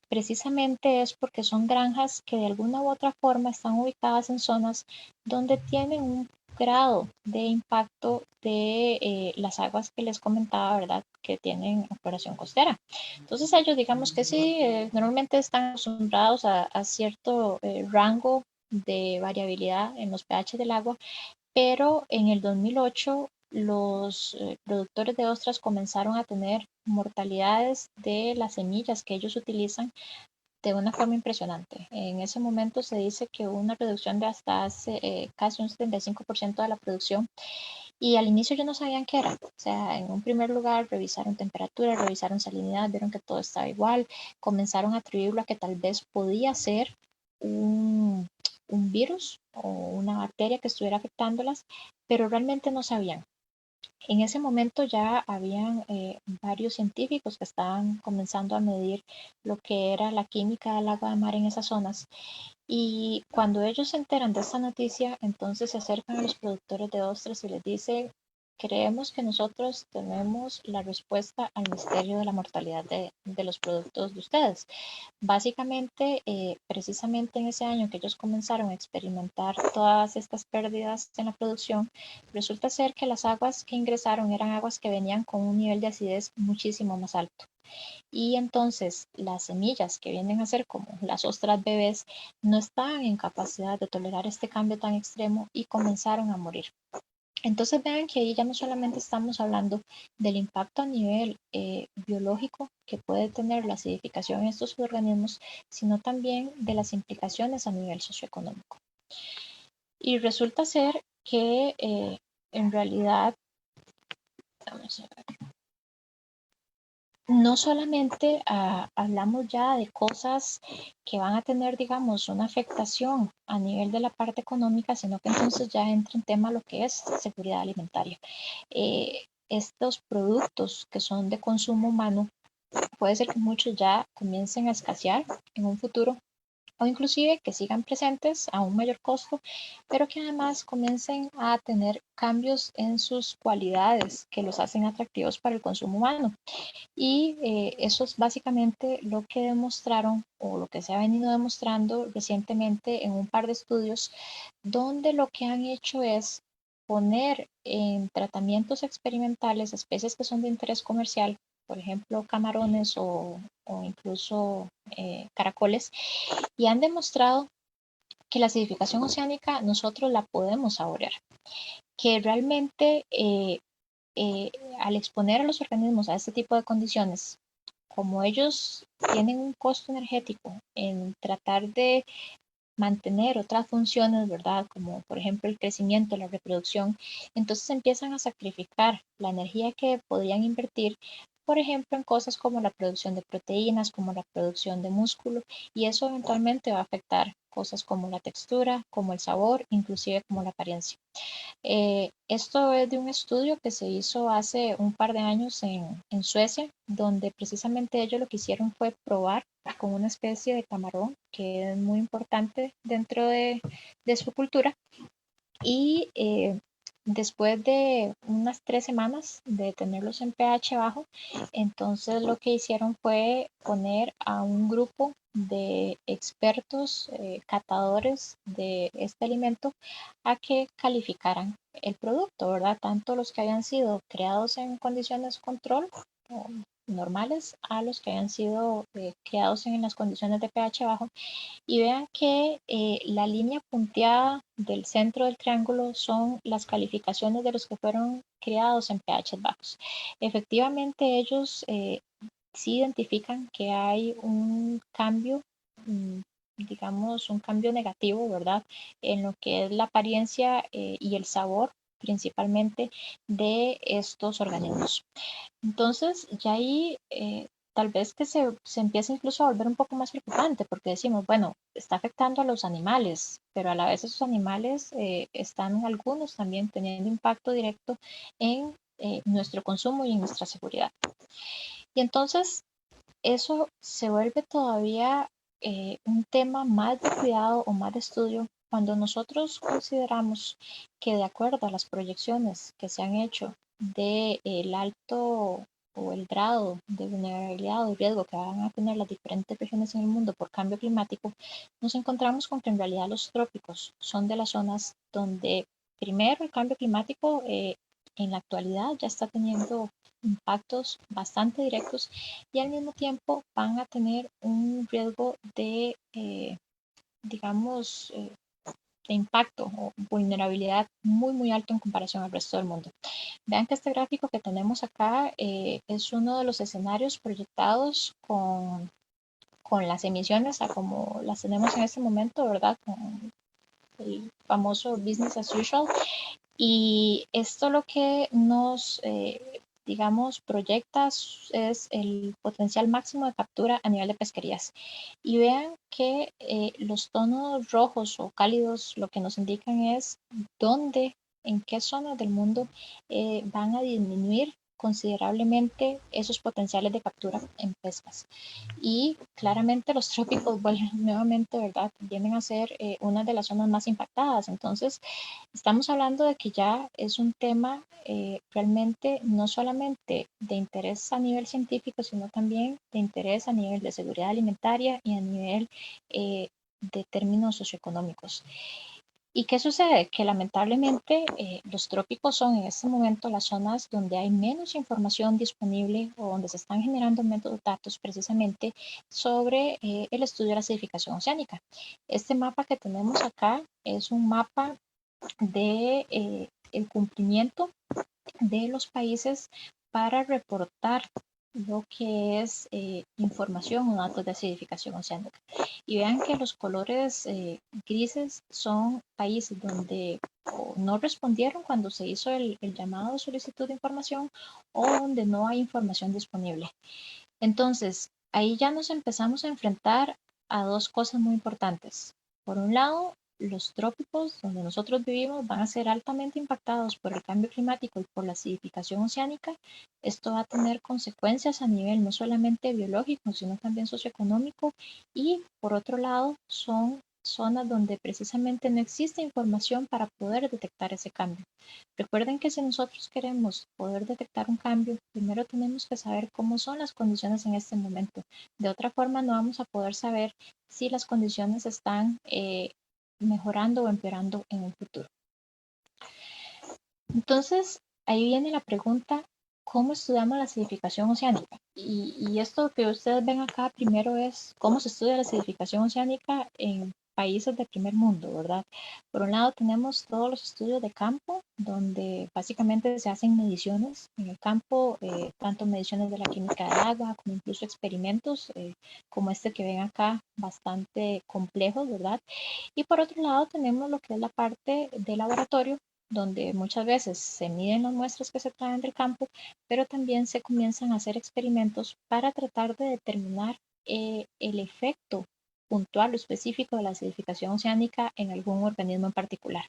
[SPEAKER 2] precisamente es porque son granjas que de alguna u otra forma están ubicadas en zonas donde tienen un grado de impacto de las aguas que les comentaba, ¿verdad? Que tienen operación costera. Entonces ellos digamos que sí, normalmente están acostumbrados a cierto rango de variabilidad en los pH del agua, pero en el 2008 los productores de ostras comenzaron a tener mortalidades de las semillas que ellos utilizan de una forma impresionante. En ese momento se dice que hubo una reducción de hasta casi un 75% de la producción, y al inicio ellos no sabían qué era. O sea, en un primer lugar revisaron temperatura, revisaron salinidad, vieron que todo estaba igual, comenzaron a atribuirlo a que tal vez podía ser un un virus o una bacteria que estuviera afectándolas, pero realmente no sabían. En ese momento ya habían varios científicos que estaban comenzando a medir lo que era la química del agua de mar en esas zonas. Y cuando ellos se enteran de esta noticia, entonces se acercan a los productores de ostras y les dicen, creemos que nosotros tenemos la respuesta al misterio de la mortalidad de los productos de ustedes. Básicamente, precisamente en ese año que ellos comenzaron a experimentar todas estas pérdidas en la producción, resulta ser que las aguas que ingresaron eran aguas que venían con un nivel de acidez muchísimo más alto. Y entonces las semillas que vienen a ser como las ostras bebés no estaban en capacidad de tolerar este cambio tan extremo y comenzaron a morir. Entonces vean que ahí ya no solamente estamos hablando del impacto a nivel biológico que puede tener la acidificación en estos organismos, sino también de las implicaciones a nivel socioeconómico. Y resulta ser que en realidad, vamos a ver, no solamente hablamos ya de cosas que van a tener, digamos, una afectación a nivel de la parte económica, sino que entonces ya entra en tema lo que es seguridad alimentaria. Estos productos que son de consumo humano, puede ser que muchos ya comiencen a escasear en un futuro o inclusive que sigan presentes a un mayor costo, pero que además comiencen a tener cambios en sus cualidades que los hacen atractivos para el consumo humano. Y eso es básicamente lo que demostraron o lo que se ha venido demostrando recientemente en un par de estudios donde lo que han hecho es poner en tratamientos experimentales especies que son de interés comercial, por ejemplo, camarones o incluso caracoles, y han demostrado que la acidificación oceánica nosotros la podemos saborear, que realmente al exponer a los organismos a este tipo de condiciones, como ellos tienen un costo energético en tratar de mantener otras funciones, ¿verdad? Como por ejemplo el crecimiento, la reproducción, entonces empiezan a sacrificar la energía que podían invertir, por ejemplo, en cosas como la producción de proteínas, como la producción de músculo, y eso eventualmente va a afectar cosas como la textura, como el sabor, inclusive como la apariencia. Esto es de un estudio que se hizo hace un par de años en Suecia, donde precisamente ellos lo que hicieron fue probar con una especie de camarón que es muy importante dentro de su cultura y después de unas 3 semanas de tenerlos en pH bajo, entonces lo que hicieron fue poner a un grupo de expertos catadores de este alimento a que calificaran el producto, ¿verdad? Tanto los que habían sido creados en condiciones de control normales a los que habían sido creados en las condiciones de pH bajo, y vean que la línea punteada del centro del triángulo son las calificaciones de los que fueron creados en pH bajos. Efectivamente, ellos sí identifican que hay un cambio, digamos, un cambio negativo, ¿verdad? En lo que es la apariencia y el sabor principalmente de estos organismos. Entonces, ya ahí tal vez que se empiece incluso a volver un poco más preocupante, porque decimos, bueno, está afectando a los animales, pero a la vez esos animales están algunos también teniendo impacto directo en nuestro consumo y en nuestra seguridad. Y entonces, eso se vuelve todavía un tema más de cuidado o más de estudio cuando nosotros consideramos que de acuerdo a las proyecciones que se han hecho del alto o el grado de vulnerabilidad o riesgo que van a tener las diferentes regiones en el mundo por cambio climático, nos encontramos con que en realidad los trópicos son de las zonas donde primero el cambio climático en la actualidad ya está teniendo impactos bastante directos y al mismo tiempo van a tener un riesgo de, digamos, de impacto o vulnerabilidad muy, muy alto en comparación al resto del mundo. Vean que este gráfico que tenemos acá es uno de los escenarios proyectados con las emisiones a como las tenemos en este momento, ¿verdad? Con el famoso business as usual. Y esto lo que nos digamos, proyecta es el potencial máximo de captura a nivel de pesquerías. Y vean que los tonos rojos o cálidos lo que nos indican es dónde, en qué zonas del mundo van a disminuir considerablemente esos potenciales de captura en pescas. Y claramente los trópicos vuelven nuevamente, ¿verdad? Vienen a ser una de las zonas más impactadas. Entonces, estamos hablando de que ya es un tema realmente no solamente de interés a nivel científico, sino también de interés a nivel de seguridad alimentaria y a nivel de términos socioeconómicos. ¿Y qué sucede? Que lamentablemente los trópicos son en este momento las zonas donde hay menos información disponible o donde se están generando menos datos precisamente sobre el estudio de la acidificación oceánica. Este mapa que tenemos acá es un mapa de el cumplimiento de los países para reportar lo que es información o datos de acidificación oceánica. Y vean que los colores grises son países donde no respondieron cuando se hizo el llamado de solicitud de información o donde no hay información disponible. Entonces, ahí ya nos empezamos a enfrentar a dos cosas muy importantes. Por un lado, los trópicos donde nosotros vivimos van a ser altamente impactados por el cambio climático y por la acidificación oceánica. Esto va a tener consecuencias a nivel no solamente biológico, sino también socioeconómico. Y por otro lado, son zonas donde precisamente no existe información para poder detectar ese cambio. Recuerden que si nosotros queremos poder detectar un cambio, primero tenemos que saber cómo son las condiciones en este momento. De otra forma, no vamos a poder saber si las condiciones están mejorando o empeorando en un futuro. Entonces, ahí viene la pregunta, ¿cómo estudiamos la acidificación oceánica? Y esto que ustedes ven acá primero es cómo se estudia la acidificación oceánica en países de primer mundo, ¿verdad? Por un lado tenemos todos los estudios de campo, donde básicamente se hacen mediciones en el campo, tanto mediciones de la química del agua, como incluso experimentos como este que ven acá, bastante complejos, ¿verdad? Y por otro lado tenemos lo que es la parte de laboratorio, donde muchas veces se miden las muestras que se traen del campo, pero también se comienzan a hacer experimentos para tratar de determinar el efecto puntual o específico de la acidificación oceánica en algún organismo en particular.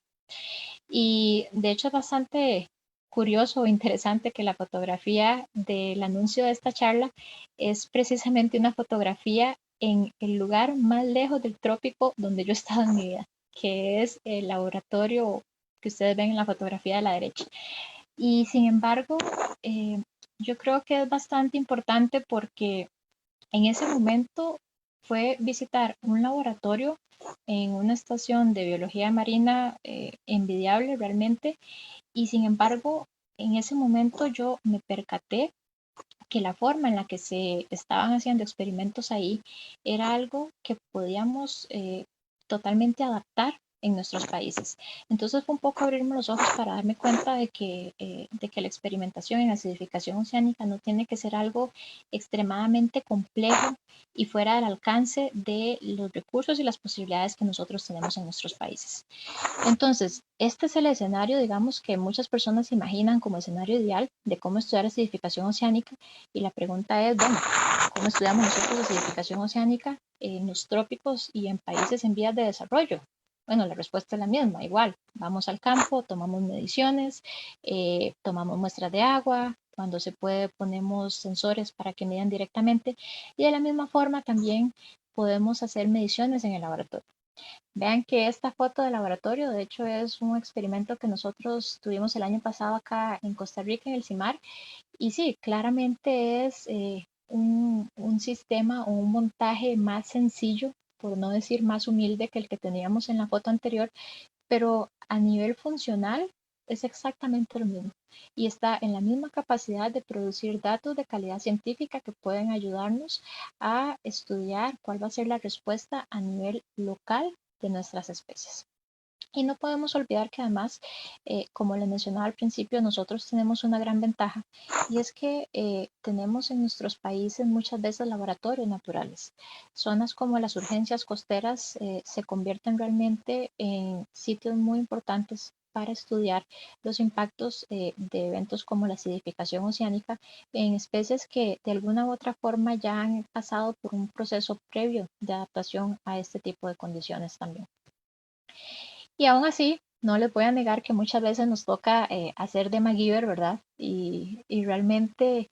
[SPEAKER 2] Y de hecho es bastante curioso o interesante que la fotografía del anuncio de esta charla es precisamente una fotografía en el lugar más lejos del trópico donde yo he estado en mi vida, que es el laboratorio que ustedes ven en la fotografía de la derecha. Y sin embargo, yo creo que es bastante importante porque en ese momento fue visitar un laboratorio en una estación de biología marina envidiable realmente, y sin embargo, en ese momento yo me percaté que la forma en la que se estaban haciendo experimentos ahí era algo que podíamos totalmente adaptar en nuestros países. Entonces fue un poco abrirme los ojos para darme cuenta de que la experimentación en acidificación oceánica no tiene que ser algo extremadamente complejo y fuera del alcance de los recursos y las posibilidades que nosotros tenemos en nuestros países. Entonces, este es el escenario, digamos, que muchas personas imaginan como escenario ideal de cómo estudiar acidificación oceánica. Y la pregunta es, bueno, ¿cómo estudiamos nosotros acidificación oceánica en los trópicos y en países en vías de desarrollo? Bueno, la respuesta es la misma, igual. Vamos al campo, tomamos mediciones, tomamos muestras de agua, cuando se puede ponemos sensores para que midan directamente y de la misma forma también podemos hacer mediciones en el laboratorio. Vean que esta foto de laboratorio, de hecho, es un experimento que nosotros tuvimos el año pasado acá en Costa Rica, en el CIMAR. Y sí, claramente es un sistema o un montaje más sencillo, por no decir más humilde que el que teníamos en la foto anterior, pero a nivel funcional es exactamente lo mismo y está en la misma capacidad de producir datos de calidad científica que pueden ayudarnos a estudiar cuál va a ser la respuesta a nivel local de nuestras especies. Y no podemos olvidar que además, como les mencionaba al principio, nosotros tenemos una gran ventaja y es que tenemos en nuestros países muchas veces laboratorios naturales. Zonas como las urgencias costeras se convierten realmente en sitios muy importantes para estudiar los impactos de eventos como la acidificación oceánica en especies que de alguna u otra forma ya han pasado por un proceso previo de adaptación a este tipo de condiciones también. Y aún así, no les voy a negar que muchas veces nos toca hacer de MacGyver, ¿verdad? Y realmente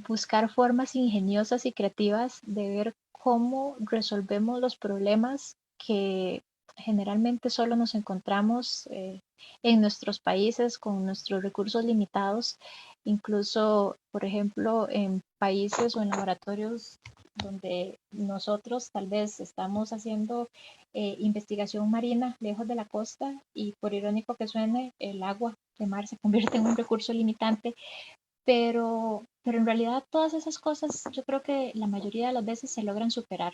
[SPEAKER 2] buscar formas ingeniosas y creativas de ver cómo resolvemos los problemas que generalmente solo nos encontramos en nuestros países con nuestros recursos limitados, incluso, por ejemplo, en países o en laboratorios donde nosotros tal vez estamos haciendo investigación marina lejos de la costa y por irónico que suene, el agua de mar se convierte en un recurso limitante, pero en realidad todas esas cosas yo creo que la mayoría de las veces se logran superar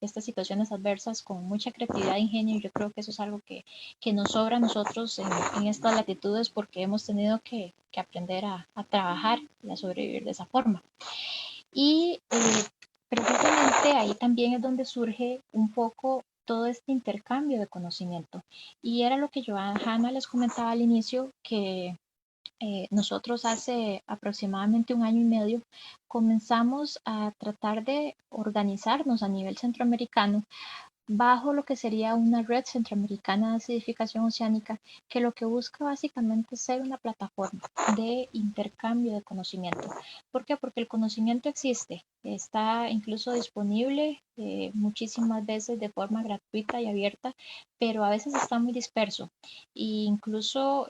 [SPEAKER 2] estas situaciones adversas con mucha creatividad e ingenio y yo creo que eso es algo que nos sobra a nosotros en estas latitudes porque hemos tenido que aprender a trabajar y a sobrevivir de esa forma. Y precisamente ahí también es donde surge un poco todo este intercambio de conocimiento. Y era lo que Johanna les comentaba al inicio, que nosotros hace aproximadamente un año y medio comenzamos a tratar de organizarnos a nivel centroamericano bajo lo que sería una red centroamericana de acidificación oceánica, que lo que busca básicamente es ser una plataforma de intercambio de conocimiento. ¿Por qué? Porque el conocimiento existe, está incluso disponible muchísimas veces de forma gratuita y abierta, pero a veces está muy disperso e incluso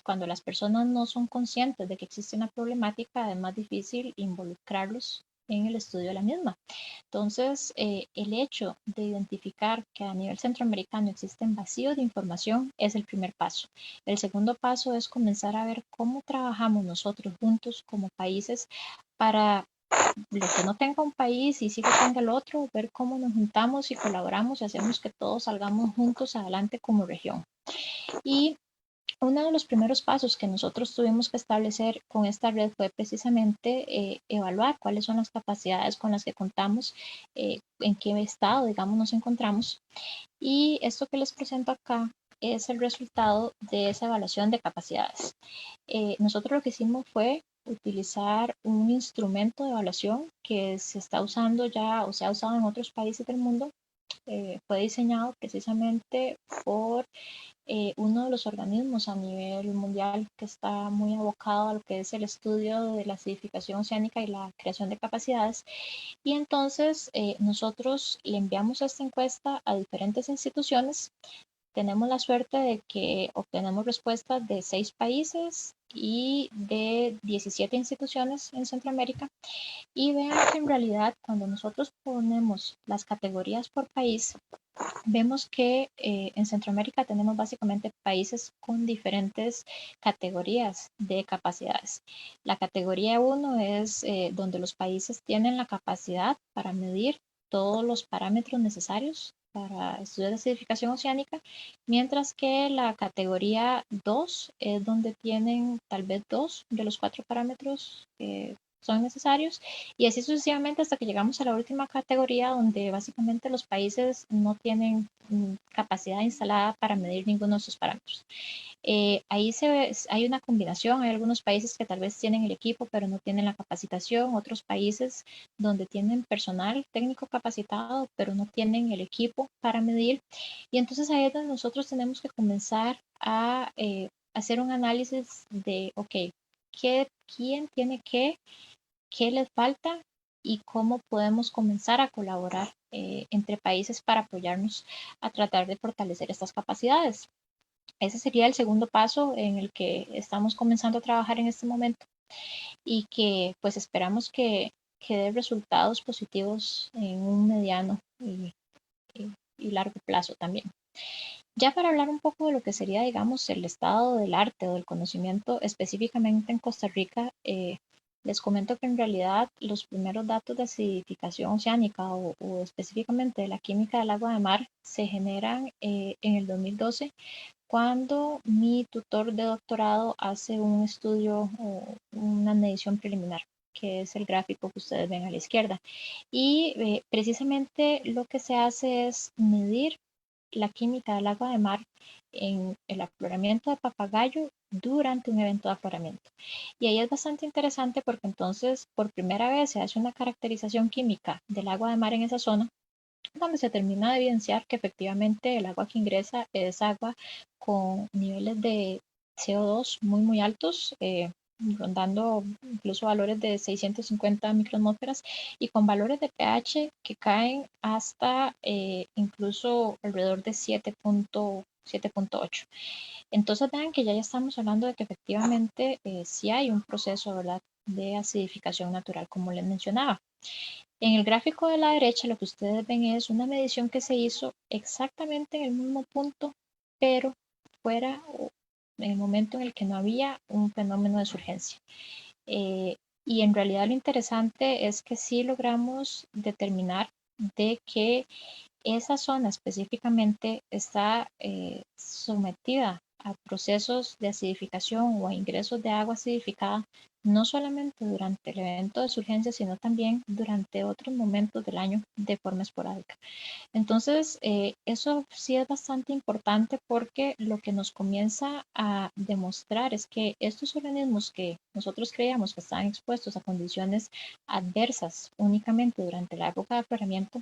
[SPEAKER 2] cuando las personas no son conscientes de que existe una problemática, es más difícil involucrarlos en el estudio de la misma. Entonces, el hecho de identificar que a nivel centroamericano existen vacíos de información es el primer paso. El segundo paso es comenzar a ver cómo trabajamos nosotros juntos como países para lo que no tenga un país y sí que tenga el otro, ver cómo nos juntamos y colaboramos y hacemos que todos salgamos juntos adelante como región. Y uno de los primeros pasos que nosotros tuvimos que establecer con esta red fue precisamente evaluar cuáles son las capacidades con las que contamos, en qué estado, digamos, nos encontramos. Y esto que les presento acá es el resultado de esa evaluación de capacidades. Nosotros lo que hicimos fue utilizar un instrumento de evaluación que se está usando ya o se ha usado en otros países del mundo. Fue diseñado precisamente por uno de los organismos a nivel mundial que está muy abocado a lo que es el estudio de la acidificación oceánica y la creación de capacidades. Y entonces nosotros le enviamos esta encuesta a diferentes instituciones. Tenemos la suerte de que obtenemos respuestas de 6 países y de 17 instituciones en Centroamérica. Y vean que en realidad cuando nosotros ponemos las categorías por país, vemos que en Centroamérica tenemos básicamente países con diferentes categorías de capacidades. La categoría 1 es donde los países tienen la capacidad para medir todos los parámetros necesarios para estudiar la acidificación oceánica, mientras que la categoría 2 es donde tienen tal vez 2 de los 4 parámetros que son necesarios y así sucesivamente hasta que llegamos a la última categoría donde básicamente los países no tienen capacidad instalada para medir ninguno de esos parámetros. Ahí se ve, hay una combinación, hay algunos países que tal vez tienen el equipo pero no tienen la capacitación, otros países donde tienen personal técnico capacitado pero no tienen el equipo para medir y entonces ahí es donde nosotros tenemos que comenzar a hacer un análisis de, ok, ¿quién tiene qué les falta y cómo podemos comenzar a colaborar entre países para apoyarnos a tratar de fortalecer estas capacidades. Ese sería el segundo paso en el que estamos comenzando a trabajar en este momento y que pues esperamos que dé resultados positivos en un mediano y largo plazo también. Ya para hablar un poco de lo que sería, digamos, el estado del arte o del conocimiento específicamente en Costa Rica, les comento que en realidad los primeros datos de acidificación oceánica o específicamente de la química del agua de mar se generan en el 2012 cuando mi tutor de doctorado hace un estudio o una medición preliminar, que es el gráfico que ustedes ven a la izquierda. Y precisamente lo que se hace es medir la química del agua de mar en el afloramiento de Papagayo durante un evento de afloramiento. Y ahí es bastante interesante porque entonces por primera vez se hace una caracterización química del agua de mar en esa zona, donde se termina de evidenciar que efectivamente el agua que ingresa es agua con niveles de CO2 muy altos, rondando incluso valores de 650 microatmósferas y con valores de pH que caen hasta incluso alrededor de 7.8. Entonces vean que ya estamos hablando de que efectivamente sí hay un proceso, ¿verdad?, de acidificación natural, como les mencionaba. En el gráfico de la derecha lo que ustedes ven es una medición que se hizo exactamente en el mismo punto, pero fuera en el momento en el que no había un fenómeno de surgencia. Y en realidad lo interesante es que sí logramos determinar de que esa zona específicamente está sometida a procesos de acidificación o a ingresos de agua acidificada, no solamente durante el evento de surgencia, sino también durante otros momentos del año de forma esporádica. Entonces, eso sí es bastante importante porque lo que nos comienza a demostrar es que estos organismos que nosotros creíamos que estaban expuestos a condiciones adversas únicamente durante la época de afloramiento,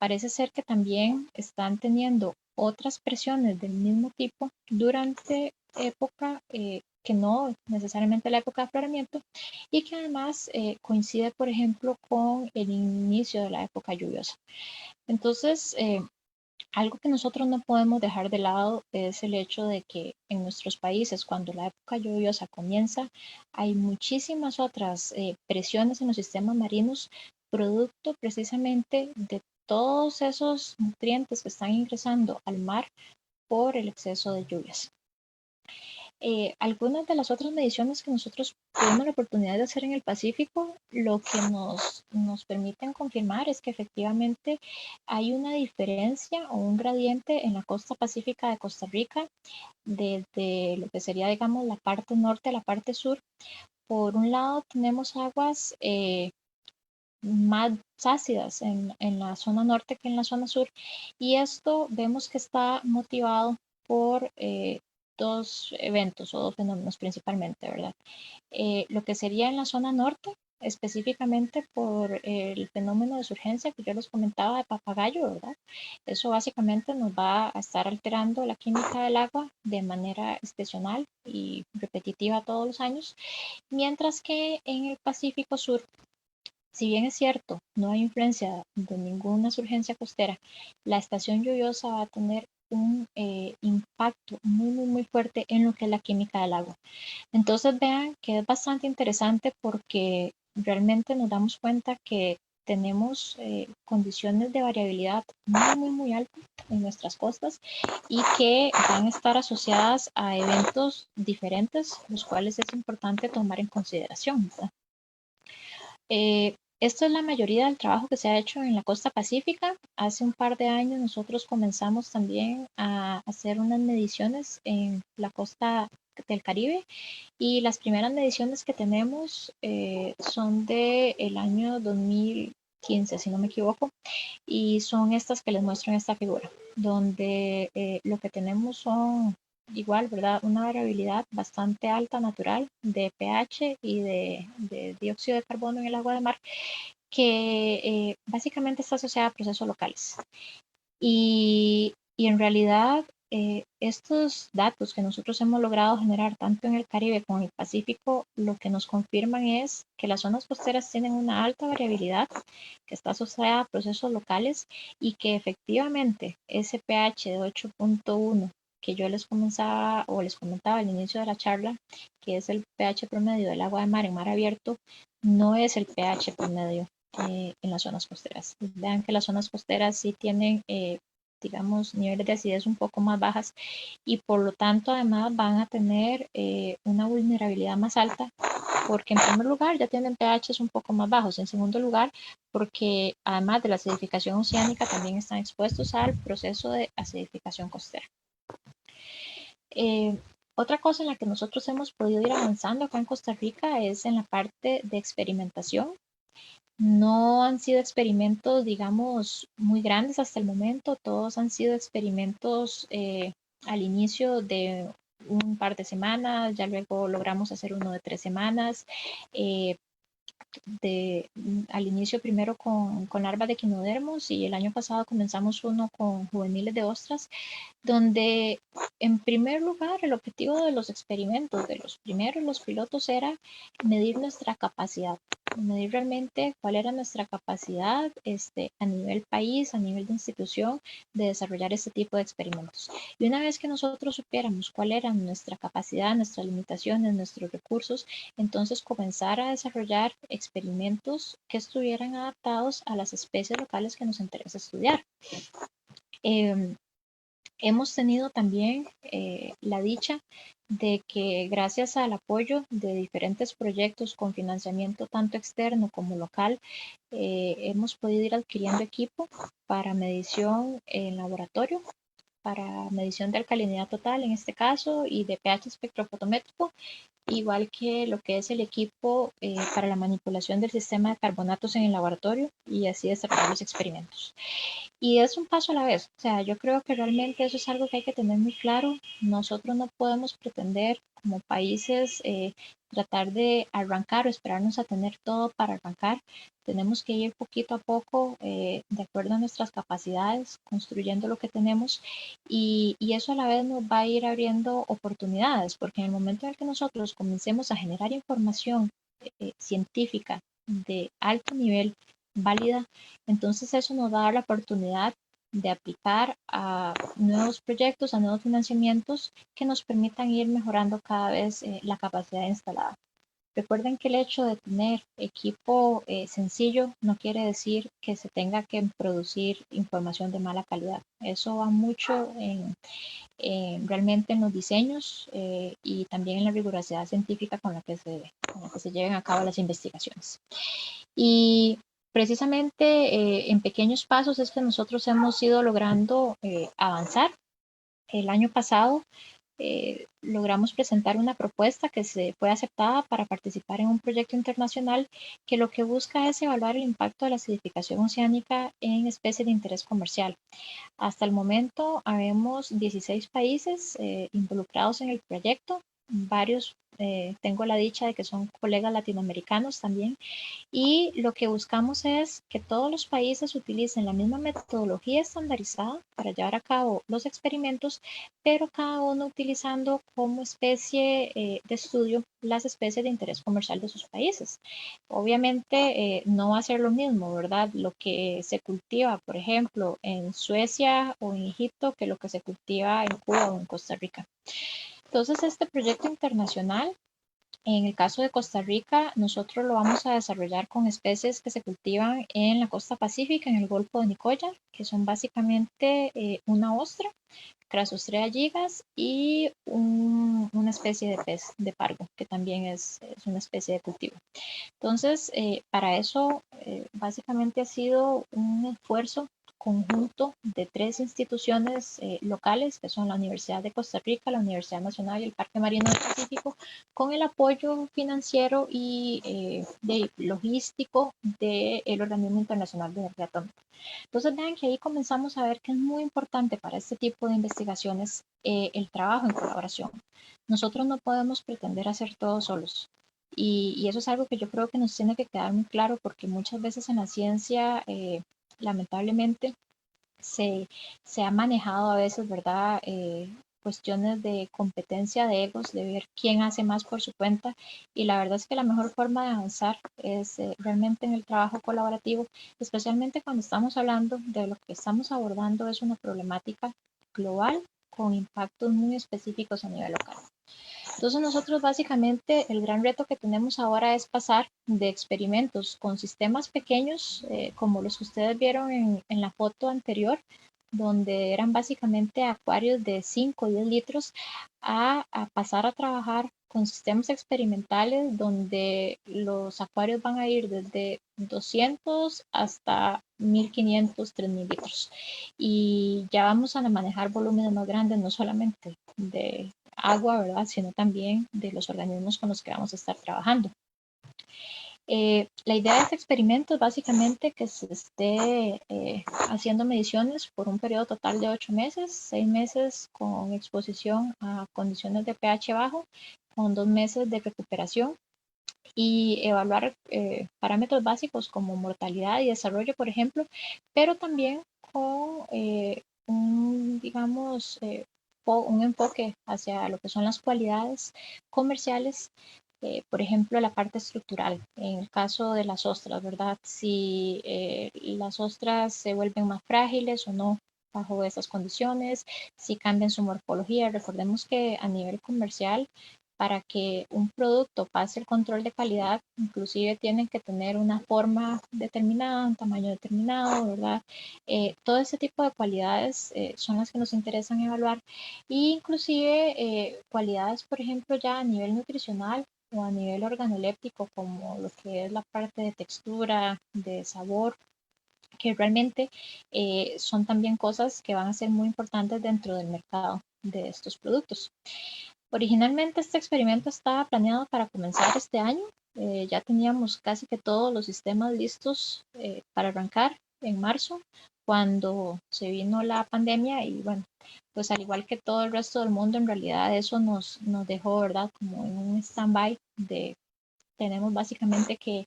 [SPEAKER 2] parece ser que también están teniendo otras presiones del mismo tipo durante época que no necesariamente la época de afloramiento y que además coincide, por ejemplo, con el inicio de la época lluviosa. Entonces, algo que nosotros no podemos dejar de lado es el hecho de que en nuestros países, cuando la época lluviosa comienza, hay muchísimas otras presiones en los sistemas marinos, producto precisamente de todos esos nutrientes que están ingresando al mar por el exceso de lluvias. Algunas de las otras mediciones que nosotros tuvimos la oportunidad de hacer en el Pacífico, lo que nos permiten confirmar es que efectivamente hay una diferencia o un gradiente en la costa pacífica de Costa Rica, desde lo que sería, digamos, la parte norte a la parte sur. Por un lado tenemos aguas más ácidas en la zona norte que en la zona sur, y esto vemos que está motivado por dos eventos o dos fenómenos principalmente, ¿verdad? Lo que sería en la zona norte, específicamente por el fenómeno de surgencia que yo les comentaba de Papagayo, ¿verdad? Eso básicamente nos va a estar alterando la química del agua de manera estacional y repetitiva todos los años, mientras que en el Pacífico Sur, si bien es cierto, no hay influencia de ninguna surgencia costera, la estación lluviosa va a tener un impacto muy fuerte en lo que es la química del agua. Entonces vean que es bastante interesante porque realmente nos damos cuenta que tenemos condiciones de variabilidad muy altas en nuestras costas y que van a estar asociadas a eventos diferentes, los cuales es importante tomar en consideración, ¿verdad? Esto es la mayoría del trabajo que se ha hecho en la costa pacífica. Hace un par de años nosotros comenzamos también a hacer unas mediciones en la costa del Caribe, y las primeras mediciones que tenemos son del año 2015, si no me equivoco, y son estas que les muestro en esta figura, donde lo que tenemos son igual, ¿verdad? Una variabilidad bastante alta natural de pH y de dióxido de carbono en el agua de mar, que básicamente está asociada a procesos locales. Y en realidad estos datos que nosotros hemos logrado generar tanto en el Caribe como en el Pacífico, lo que nos confirman es que las zonas costeras tienen una alta variabilidad que está asociada a procesos locales y que efectivamente ese pH de 8.1 que yo les comenzaba o les comentaba al inicio de la charla, que es el pH promedio del agua de mar en mar abierto, no es el pH promedio en las zonas costeras. Vean que las zonas costeras sí tienen, digamos, niveles de acidez un poco más bajas y por lo tanto además van a tener una vulnerabilidad más alta, porque en primer lugar ya tienen pHs un poco más bajos, en segundo lugar porque además de la acidificación oceánica también están expuestos al proceso de acidificación costera. Otra cosa en la que nosotros hemos podido ir avanzando acá en Costa Rica es en la parte de experimentación. No han sido experimentos, digamos, muy grandes hasta el momento. Todos han sido experimentos al inicio de un par de semanas, ya luego logramos hacer uno de 3 semanas. Eh, al inicio primero con larvas de equinodermos y el año pasado comenzamos uno con juveniles de ostras, donde en primer lugar el objetivo de los experimentos, de los primeros, los pilotos, era medir nuestra capacidad, medir realmente cuál era nuestra capacidad a nivel país, a nivel de institución, de desarrollar este tipo de experimentos. Y una vez que nosotros supiéramos cuál era nuestra capacidad, nuestras limitaciones, nuestros recursos, entonces comenzar a desarrollar experimentos que estuvieran adaptados a las especies locales que nos interesa estudiar. Eh, Hemos tenido también la dicha de que gracias al apoyo de diferentes proyectos con financiamiento tanto externo como local, hemos podido ir adquiriendo equipo para medición en laboratorio, para medición de alcalinidad total en este caso y de pH espectrofotométrico, igual que lo que es el equipo para la manipulación del sistema de carbonatos en el laboratorio y así desarrollar los experimentos. Y es un paso a la vez. O sea, yo creo que realmente eso es algo que hay que tener muy claro. Nosotros no podemos pretender como países tratar de arrancar o esperarnos a tener todo para arrancar. Tenemos que ir poquito a poco, de acuerdo a nuestras capacidades, construyendo lo que tenemos y eso a la vez nos va a ir abriendo oportunidades, porque en el momento en el que nosotros comencemos a generar información científica de alto nivel, válida, entonces eso nos va a dar la oportunidad de aplicar a nuevos proyectos, a nuevos financiamientos que nos permitan ir mejorando cada vez la capacidad instalada. Recuerden que el hecho de tener equipo sencillo no quiere decir que se tenga que producir información de mala calidad. Eso va mucho realmente en los diseños y también en la rigurosidad científica con la que se lleven a cabo las investigaciones. Y precisamente en pequeños pasos es que nosotros hemos ido logrando avanzar. El año pasado logramos presentar una propuesta que se fue aceptada para participar en un proyecto internacional que lo que busca es evaluar el impacto de la acidificación oceánica en especies de interés comercial. Hasta el momento habemos 16 países involucrados en el proyecto, varios, tengo la dicha de que son colegas latinoamericanos también, y lo que buscamos es que todos los países utilicen la misma metodología estandarizada para llevar a cabo los experimentos, pero cada uno utilizando como especie de estudio las especies de interés comercial de sus países. Obviamente no va a ser lo mismo, ¿verdad? Lo que se cultiva, por ejemplo, en Suecia o en Egipto que lo que se cultiva en Cuba o en Costa Rica. Entonces, este proyecto internacional en el caso de Costa Rica, nosotros lo vamos a desarrollar con especies que se cultivan en la costa pacífica, en el Golfo de Nicoya, que son básicamente una ostra, Crassostrea gigas y una especie de pez de pargo, que también es una especie de cultivo. Entonces, para eso, básicamente ha sido un esfuerzo conjunto de 3 instituciones locales, que son la Universidad de Costa Rica, la Universidad Nacional y el Parque Marino del Pacífico, con el apoyo financiero y logístico del Organismo Internacional de Energía Atómica. Entonces, vean que ahí comenzamos a ver que es muy importante para este tipo de investigaciones el trabajo en colaboración. Nosotros no podemos pretender hacer todo solos. Y eso es algo que yo creo que nos tiene que quedar muy claro porque muchas veces en la ciencia, lamentablemente, se ha manejado a veces, ¿verdad? Cuestiones de competencia de egos, de ver quién hace más por su cuenta. Y la verdad es que la mejor forma de avanzar es realmente en el trabajo colaborativo, especialmente cuando estamos hablando de lo que estamos abordando es una problemática global con impactos muy específicos a nivel local. Entonces nosotros básicamente el gran reto que tenemos ahora es pasar de experimentos con sistemas pequeños, como los que ustedes vieron en la foto anterior, donde eran básicamente acuarios de 5 o 10 litros, a pasar a trabajar con sistemas experimentales donde los acuarios van a ir desde 200 hasta 1500, 3000 litros. Y ya vamos a manejar volúmenes más grandes, no solamente de agua, ¿verdad? Sino también de los organismos con los que vamos a estar trabajando. La idea de este experimento es básicamente que se esté haciendo mediciones por un periodo total de 8 meses, 6 meses con exposición a condiciones de pH bajo, con 2 meses de recuperación y evaluar parámetros básicos como mortalidad y desarrollo, por ejemplo, pero también con digamos, un enfoque hacia lo que son las cualidades comerciales, por ejemplo, la parte estructural. En el caso de las ostras, ¿verdad? Si las ostras se vuelven más frágiles o no bajo esas condiciones, si cambian su morfología. Recordemos que a nivel comercial, para que un producto pase el control de calidad, inclusive tienen que tener una forma determinada, un tamaño determinado, ¿verdad? Todo ese tipo de cualidades son las que nos interesan evaluar, e inclusive cualidades, por ejemplo, ya a nivel nutricional o a nivel organoléptico, como lo que es la parte de textura, de sabor, que realmente son también cosas que van a ser muy importantes dentro del mercado de estos productos. Originalmente este experimento estaba planeado para comenzar este año. Ya teníamos casi que todos los sistemas listos para arrancar en marzo, cuando se vino la pandemia y bueno, pues al igual que todo el resto del mundo, en realidad eso nos dejó, ¿verdad? Como en un stand-by de tenemos básicamente que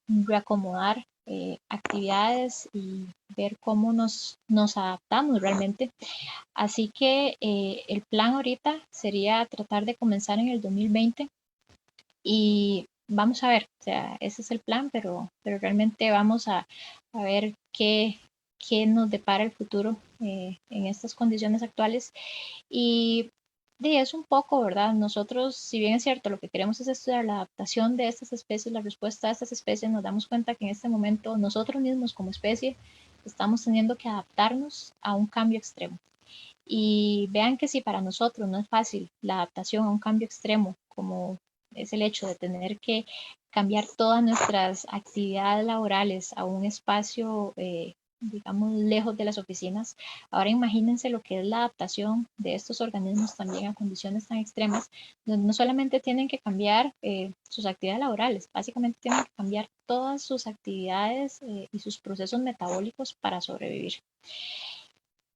[SPEAKER 2] reacomodar actividades y ver cómo nos adaptamos realmente. Así que el plan ahorita sería tratar de comenzar en el 2020 y vamos a ver, o sea, ese es el plan, pero realmente vamos a ver qué nos depara el futuro en estas condiciones actuales. Y es un poco, ¿verdad? Nosotros, si bien es cierto, lo que queremos es estudiar la adaptación de estas especies, la respuesta a estas especies, nos damos cuenta que en este momento nosotros mismos como especie estamos teniendo que adaptarnos a un cambio extremo. Y vean que si para nosotros no es fácil la adaptación a un cambio extremo, como es el hecho de tener que cambiar todas nuestras actividades laborales a un espacio, digamos, lejos de las oficinas, ahora imagínense lo que es la adaptación de estos organismos también a condiciones tan extremas, donde no solamente tienen que cambiar sus actividades laborales, básicamente tienen que cambiar todas sus actividades y sus procesos metabólicos para sobrevivir.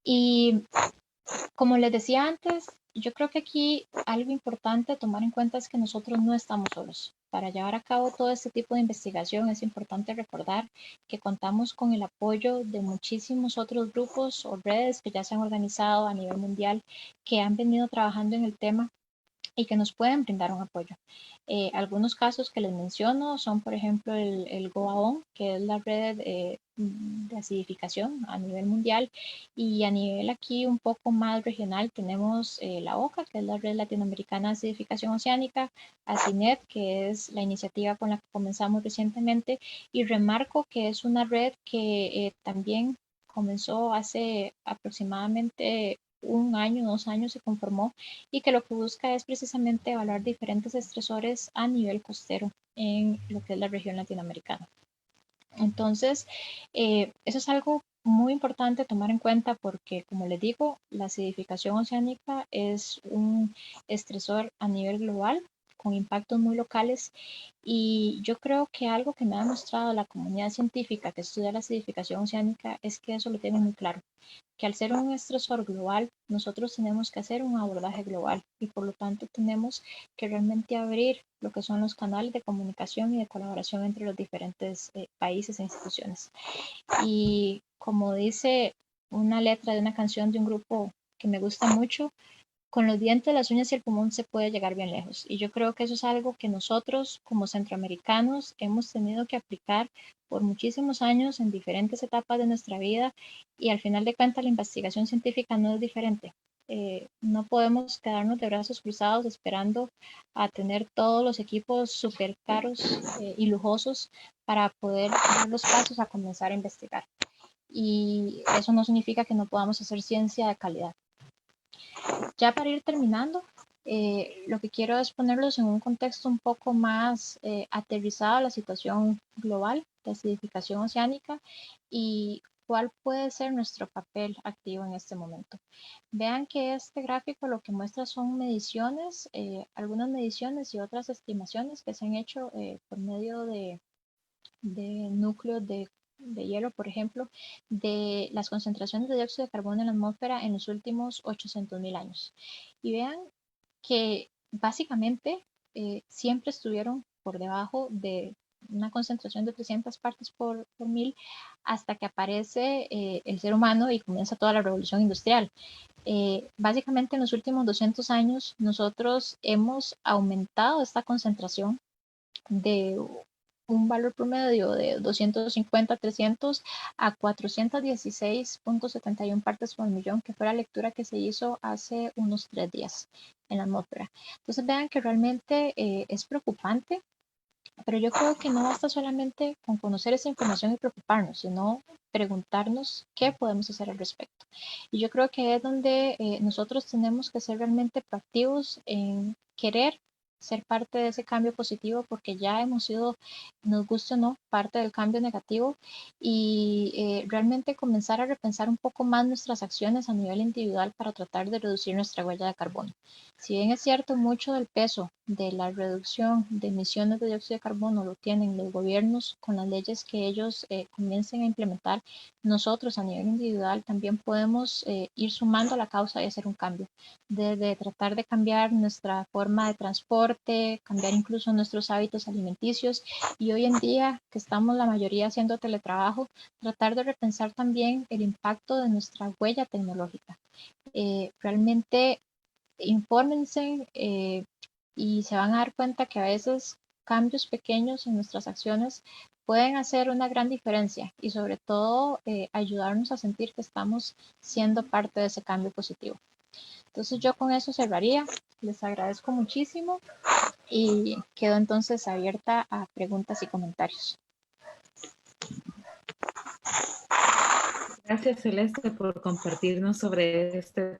[SPEAKER 2] Y como les decía antes, yo creo que aquí algo importante a tomar en cuenta es que nosotros no estamos solos. Para llevar a cabo todo este tipo de investigación es importante recordar que contamos con el apoyo de muchísimos otros grupos o redes que ya se han organizado a nivel mundial, que han venido trabajando en el tema y que nos pueden brindar un apoyo. Algunos casos que les menciono son, por ejemplo, el GOAON, que es la red de acidificación a nivel mundial, y a nivel aquí un poco más regional tenemos la OCA, que es la red latinoamericana de acidificación oceánica, ACINET, que es la iniciativa con la que comenzamos recientemente, y remarco que es una red que también comenzó hace aproximadamente un año, 2 años se conformó, y que lo que busca es precisamente evaluar diferentes estresores a nivel costero en lo que es la región latinoamericana. Entonces, eso es algo muy importante tomar en cuenta porque, como les digo, la acidificación oceánica es un estresor a nivel global con impactos muy locales, y yo creo que algo que me ha demostrado la comunidad científica que estudia la acidificación oceánica es que eso lo tiene muy claro, que al ser un estresor global, nosotros tenemos que hacer un abordaje global y por lo tanto tenemos que realmente abrir lo que son los canales de comunicación y de colaboración entre los diferentes países e instituciones. Y como dice una letra de una canción de un grupo que me gusta mucho, con los dientes, las uñas y el pulmón se puede llegar bien lejos. Y yo creo que eso es algo que nosotros como centroamericanos hemos tenido que aplicar por muchísimos años en diferentes etapas de nuestra vida, y al final de cuentas la investigación científica no es diferente. No podemos quedarnos de brazos cruzados esperando a tener todos los equipos súper caros y lujosos para poder dar los pasos a comenzar a investigar. Y eso no significa que no podamos hacer ciencia de calidad. Ya para ir terminando, lo que quiero es ponerlos en un contexto un poco más aterrizado a la situación global de acidificación oceánica y cuál puede ser nuestro papel activo en este momento. Vean que este gráfico lo que muestra son mediciones, algunas mediciones y otras estimaciones que se han hecho por medio núcleos de hielo, por ejemplo, de las concentraciones de dióxido de carbono en la atmósfera en los últimos 800.000 años. Y vean que básicamente siempre estuvieron por debajo de una concentración de 300 partes por mil hasta que aparece el ser humano y comienza toda la revolución industrial. Básicamente en los últimos 200 años nosotros hemos aumentado esta concentración de un valor promedio de 250, 300 a 416.71 partes por millón, que fue la lectura que se hizo hace unos 3 días en la atmósfera. Entonces vean que realmente es preocupante, pero yo creo que no basta solamente con conocer esa información y preocuparnos, sino preguntarnos qué podemos hacer al respecto. Y yo creo que es donde nosotros tenemos que ser realmente proactivos en querer ser parte de ese cambio positivo, porque ya hemos sido, nos guste o no, parte del cambio negativo y realmente comenzar a repensar un poco más nuestras acciones a nivel individual para tratar de reducir nuestra huella de carbono. Si bien es cierto, mucho del peso de la reducción de emisiones de dióxido de carbono lo tienen los gobiernos con las leyes que ellos comiencen a implementar, nosotros a nivel individual también podemos ir sumando a la causa y hacer un cambio. Desde tratar de cambiar nuestra forma de transporte, cambiar incluso nuestros hábitos alimenticios y hoy en día que estamos la mayoría haciendo teletrabajo, tratar de repensar también el impacto de nuestra huella tecnológica. Realmente infórmense y se van a dar cuenta que a veces cambios pequeños en nuestras acciones pueden hacer una gran diferencia y sobre todo ayudarnos a sentir que estamos siendo parte de ese cambio positivo. Entonces yo con eso cerraría. Les agradezco muchísimo y quedo entonces abierta a preguntas y comentarios.
[SPEAKER 1] Gracias, Celeste, por compartirnos sobre este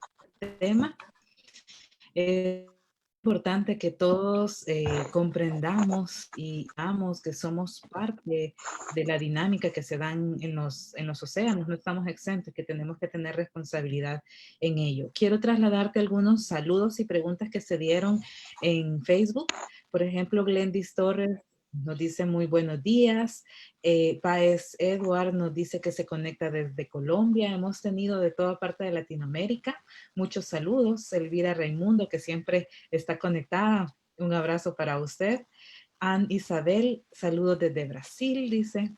[SPEAKER 1] tema. Es importante que todos comprendamos y veamos que somos parte de la dinámica que se dan en los océanos, no estamos exentos, que tenemos que tener responsabilidad en ello. Quiero trasladarte algunos saludos y preguntas que se dieron en Facebook. Por ejemplo, Glendis Torres nos dice muy buenos días. Páez Edward nos dice que se conecta desde Colombia. Hemos tenido de toda parte de Latinoamérica. Muchos saludos. Elvira Raimundo, que siempre está conectada. Un abrazo para usted. Ann Isabel, saludos desde Brasil, dice.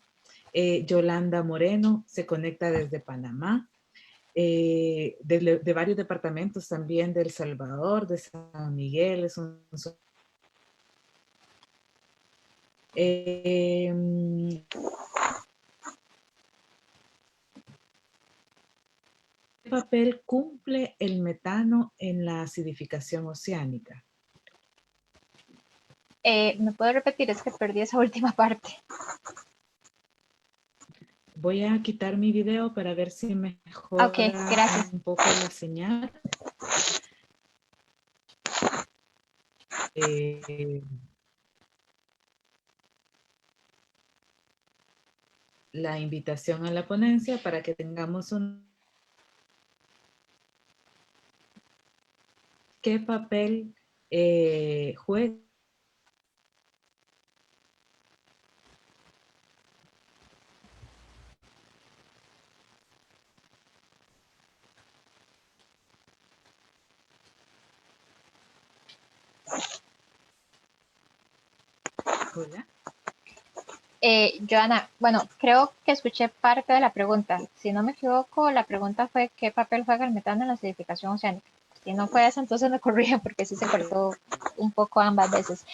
[SPEAKER 1] Yolanda Moreno se conecta desde Panamá. De varios departamentos también de El Salvador, de San Miguel. ¿Qué papel cumple el metano en la acidificación oceánica?
[SPEAKER 2] ¿Me puedo repetir? Es que perdí esa última parte.
[SPEAKER 1] Voy a quitar mi video para ver si mejora
[SPEAKER 2] Ok, gracias.
[SPEAKER 1] un poco la señal. La invitación a la ponencia para que tengamos un... ¿Qué papel juega? Hola.
[SPEAKER 2] Joana, bueno, creo que escuché parte de la pregunta. Si no me equivoco, la pregunta fue ¿qué papel juega el metano en la acidificación oceánica? Si no fue esa, entonces me corrigen porque sí se cortó un poco ambas veces.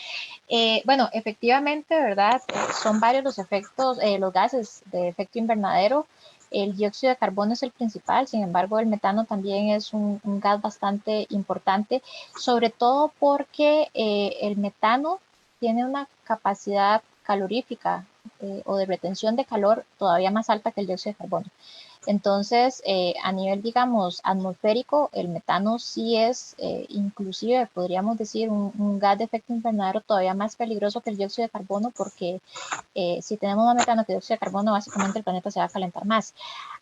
[SPEAKER 2] Bueno, efectivamente, ¿verdad? Son varios los efectos, los gases de efecto invernadero. El dióxido de carbono es el principal, sin embargo, el metano también es un gas bastante importante, sobre todo porque el metano tiene una capacidad calorífica o de retención de calor todavía más alta que el dióxido de carbono. Entonces, a nivel, digamos, atmosférico, el metano sí es, inclusive, podríamos decir, un gas de efecto invernadero todavía más peligroso que el dióxido de carbono, porque si tenemos más metano que dióxido de carbono, básicamente el planeta se va a calentar más.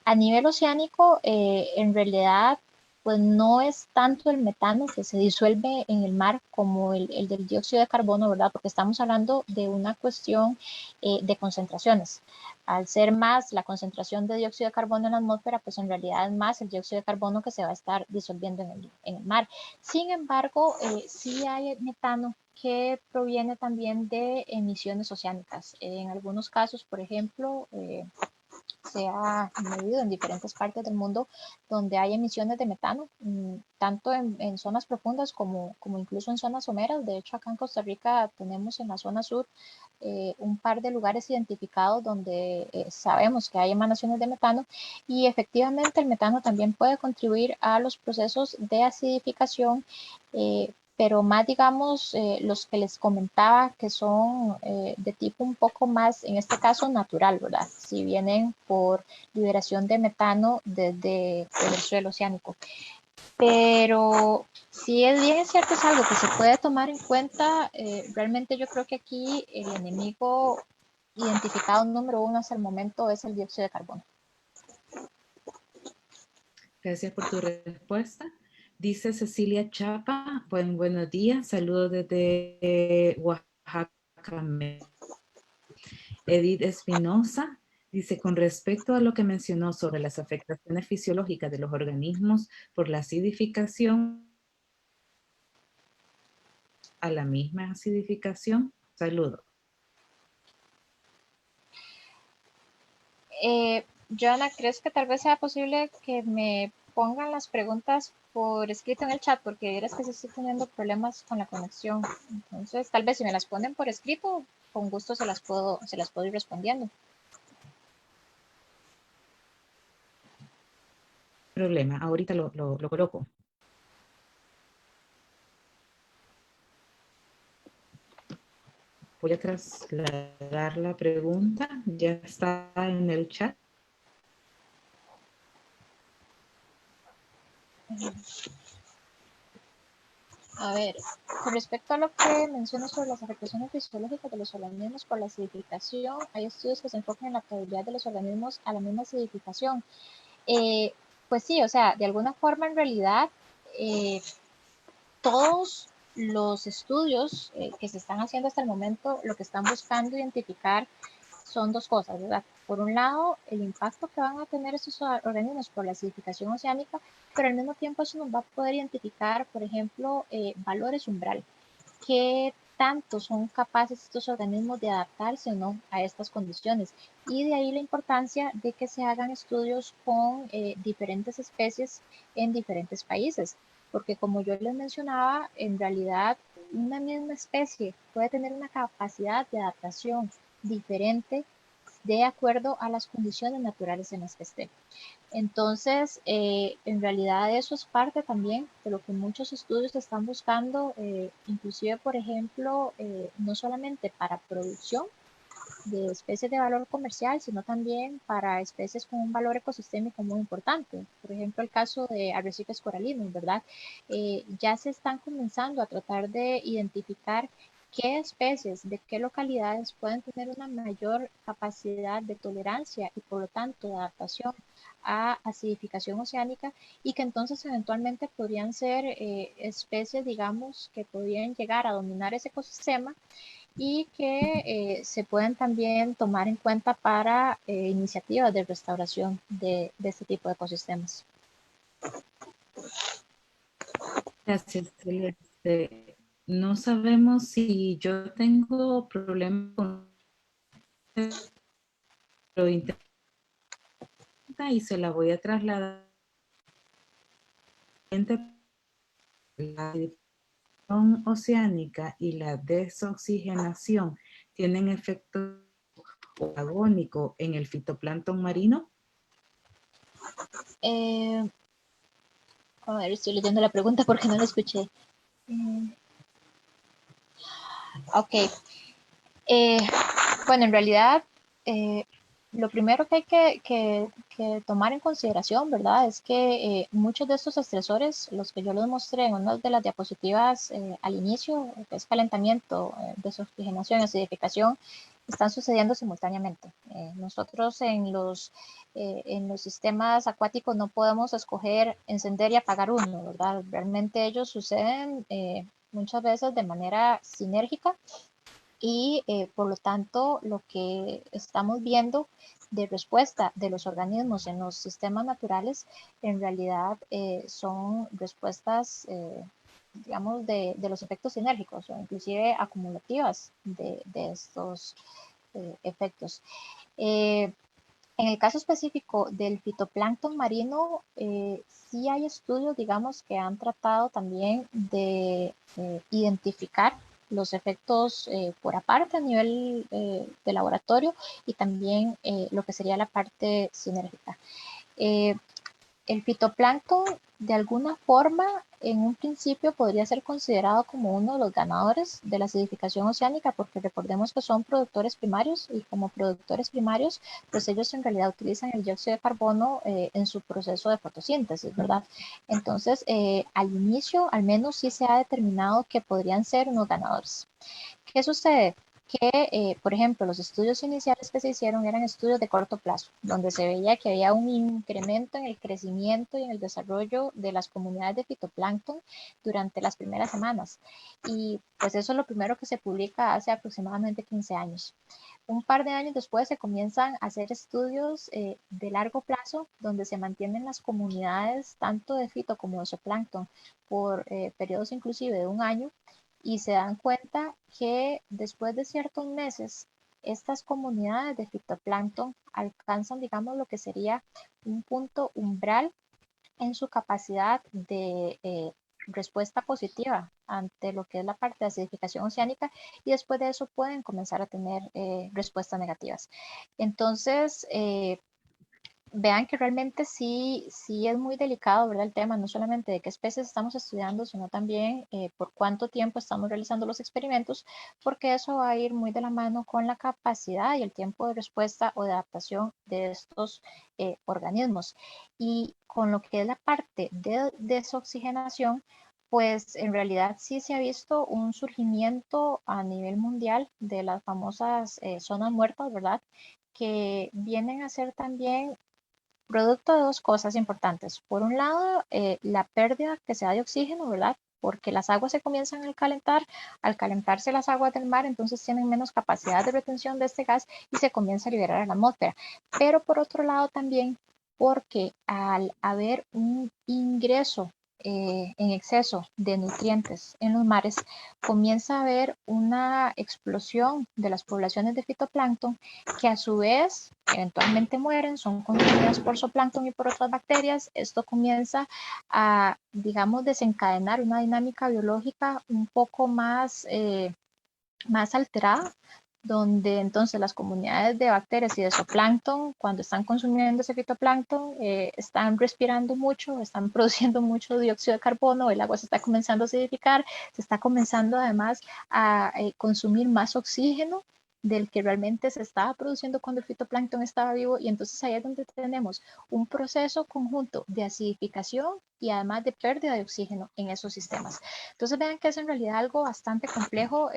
[SPEAKER 2] A nivel oceánico, en realidad, pues no es tanto el metano que se disuelve en el mar como el del dióxido de carbono, ¿verdad? Porque estamos hablando de una cuestión de concentraciones. Al ser más la concentración de dióxido de carbono en la atmósfera, pues en realidad es más el dióxido de carbono que se va a estar disolviendo en el mar. Sin embargo, sí hay metano que proviene también de emisiones oceánicas. En algunos casos, por ejemplo, se ha medido en diferentes partes del mundo donde hay emisiones de metano, tanto en zonas profundas como incluso en zonas someras. De hecho, acá en Costa Rica tenemos en la zona sur un par de lugares identificados donde sabemos que hay emanaciones de metano, y efectivamente el metano también puede contribuir a los procesos de acidificación, pero más digamos los que les comentaba que son de tipo un poco más, en este caso natural, ¿verdad? Si vienen por liberación de metano desde el suelo oceánico. Pero si es bien cierto, es algo que se puede tomar en cuenta. Realmente yo creo que aquí el enemigo identificado número uno hasta el momento es el dióxido de carbono.
[SPEAKER 1] Gracias por tu respuesta. Dice Cecilia Chapa, buenos días, saludos desde Oaxaca. Edith Espinosa dice, con respecto a lo que mencionó sobre las afectaciones fisiológicas de los organismos por la acidificación, a la misma acidificación, saludos.
[SPEAKER 2] Joana, ¿crees que tal vez sea posible que me pongan las preguntas por escrito en el chat? Porque verás que se estoy teniendo problemas con la conexión. Entonces, tal vez si me las ponen por escrito, con gusto se las puedo ir respondiendo.
[SPEAKER 1] Problema, ahorita lo coloco. Voy a trasladar la pregunta, ya está en el chat.
[SPEAKER 2] A ver, con respecto a lo que menciono sobre las afectaciones fisiológicas de los organismos por la acidificación, hay estudios que se enfocan en la estabilidad de los organismos a la misma acidificación. Pues sí, o sea, de alguna forma en realidad todos los estudios que se están haciendo hasta el momento, lo que están buscando identificar son dos cosas, ¿verdad? Por un lado, el impacto que van a tener estos organismos por la acidificación oceánica, pero al mismo tiempo eso nos va a poder identificar, por ejemplo, valores umbral. ¿Qué tanto son capaces estos organismos de adaptarse o no a estas condiciones? Y de ahí la importancia de que se hagan estudios con diferentes especies en diferentes países, porque como yo les mencionaba, en realidad una misma especie puede tener una capacidad de adaptación diferente de acuerdo a las condiciones naturales en las que esté. Entonces, en realidad eso es parte también de lo que muchos estudios están buscando, inclusive, por ejemplo, no solamente para producción de especies de valor comercial, sino también para especies con un valor ecosistémico muy importante. Por ejemplo, el caso de arrecifes coralinos, ¿verdad? Ya se están comenzando a tratar de identificar qué especies de qué localidades pueden tener una mayor capacidad de tolerancia y por lo tanto de adaptación a acidificación oceánica, y que entonces eventualmente podrían ser especies, digamos, que podrían llegar a dominar ese ecosistema y que se pueden también tomar en cuenta para iniciativas de restauración de este tipo de ecosistemas.
[SPEAKER 1] Gracias, Celia. No sabemos si yo tengo problemas con lo intenta y se la voy a trasladar. La acidificación oceánica y la desoxigenación tienen efecto agónico en el fitoplancton marino.
[SPEAKER 2] A ver, estoy leyendo la pregunta porque no la escuché. Ok. Bueno, en realidad lo primero que hay que tomar en consideración, ¿verdad? Es que muchos de estos estresores, los que yo les mostré en una de las diapositivas al inicio, que es calentamiento, desoxigenación, acidificación, están sucediendo simultáneamente. Nosotros en los sistemas acuáticos no podemos escoger encender y apagar uno, ¿verdad? Realmente ellos suceden muchas veces de manera sinérgica y por lo tanto lo que estamos viendo de respuesta de los organismos en los sistemas naturales en realidad son respuestas digamos de los efectos sinérgicos o inclusive acumulativas de estos efectos. En el caso específico del fitoplancton marino, sí hay estudios, digamos, que han tratado también de identificar los efectos por aparte a nivel de laboratorio y también lo que sería la parte sinérgica. El fitoplancton de alguna forma en un principio podría ser considerado como uno de los ganadores de la acidificación oceánica porque recordemos que son productores primarios y como productores primarios pues ellos en realidad utilizan el dióxido de carbono en su proceso de fotosíntesis, ¿verdad? Entonces al inicio al menos sí se ha determinado que podrían ser unos ganadores. ¿Qué sucede? Que, por ejemplo, los estudios iniciales que se hicieron eran estudios de corto plazo, donde se veía que había un incremento en el crecimiento y en el desarrollo de las comunidades de fitoplancton durante las primeras semanas. Y pues eso es lo primero que se publica hace aproximadamente 15 años. Un par de años después se comienzan a hacer estudios de largo plazo, donde se mantienen las comunidades tanto de fito como de zooplancton por periodos inclusive de un año y se dan cuenta que después de ciertos meses, estas comunidades de fitoplancton alcanzan, digamos, lo que sería un punto umbral en su capacidad de respuesta positiva ante lo que es la parte de acidificación oceánica y después de eso pueden comenzar a tener respuestas negativas. Entonces, vean que realmente sí es muy delicado, ¿verdad? El tema no solamente de qué especies estamos estudiando, sino también por cuánto tiempo estamos realizando los experimentos, porque eso va a ir muy de la mano con la capacidad y el tiempo de respuesta o de adaptación de estos organismos. Y con lo que es la parte de desoxigenación, pues en realidad sí se ha visto un surgimiento a nivel mundial de las famosas zonas muertas, ¿verdad? Que vienen a ser también producto de dos cosas importantes. Por un lado, la pérdida que se da de oxígeno, ¿verdad? Porque las aguas se comienzan a calentar, al calentarse las aguas del mar, entonces tienen menos capacidad de retención de este gas y se comienza a liberar a la atmósfera. Pero por otro lado también, porque al haber un ingreso en exceso de nutrientes en los mares, comienza a haber una explosión de las poblaciones de fitoplancton que a su vez eventualmente mueren, son consumidas por zooplancton y por otras bacterias. Esto comienza a, digamos, desencadenar una dinámica biológica un poco más, más alterada, donde entonces las comunidades de bacterias y de zooplancton, cuando están consumiendo ese fitoplancton, están respirando mucho, están produciendo mucho dióxido de carbono, el agua se está comenzando a acidificar, se está comenzando además a consumir más oxígeno del que realmente se estaba produciendo cuando el fitoplancton estaba vivo y entonces ahí es donde tenemos un proceso conjunto de acidificación y además de pérdida de oxígeno en esos sistemas. Entonces vean que es en realidad algo bastante complejo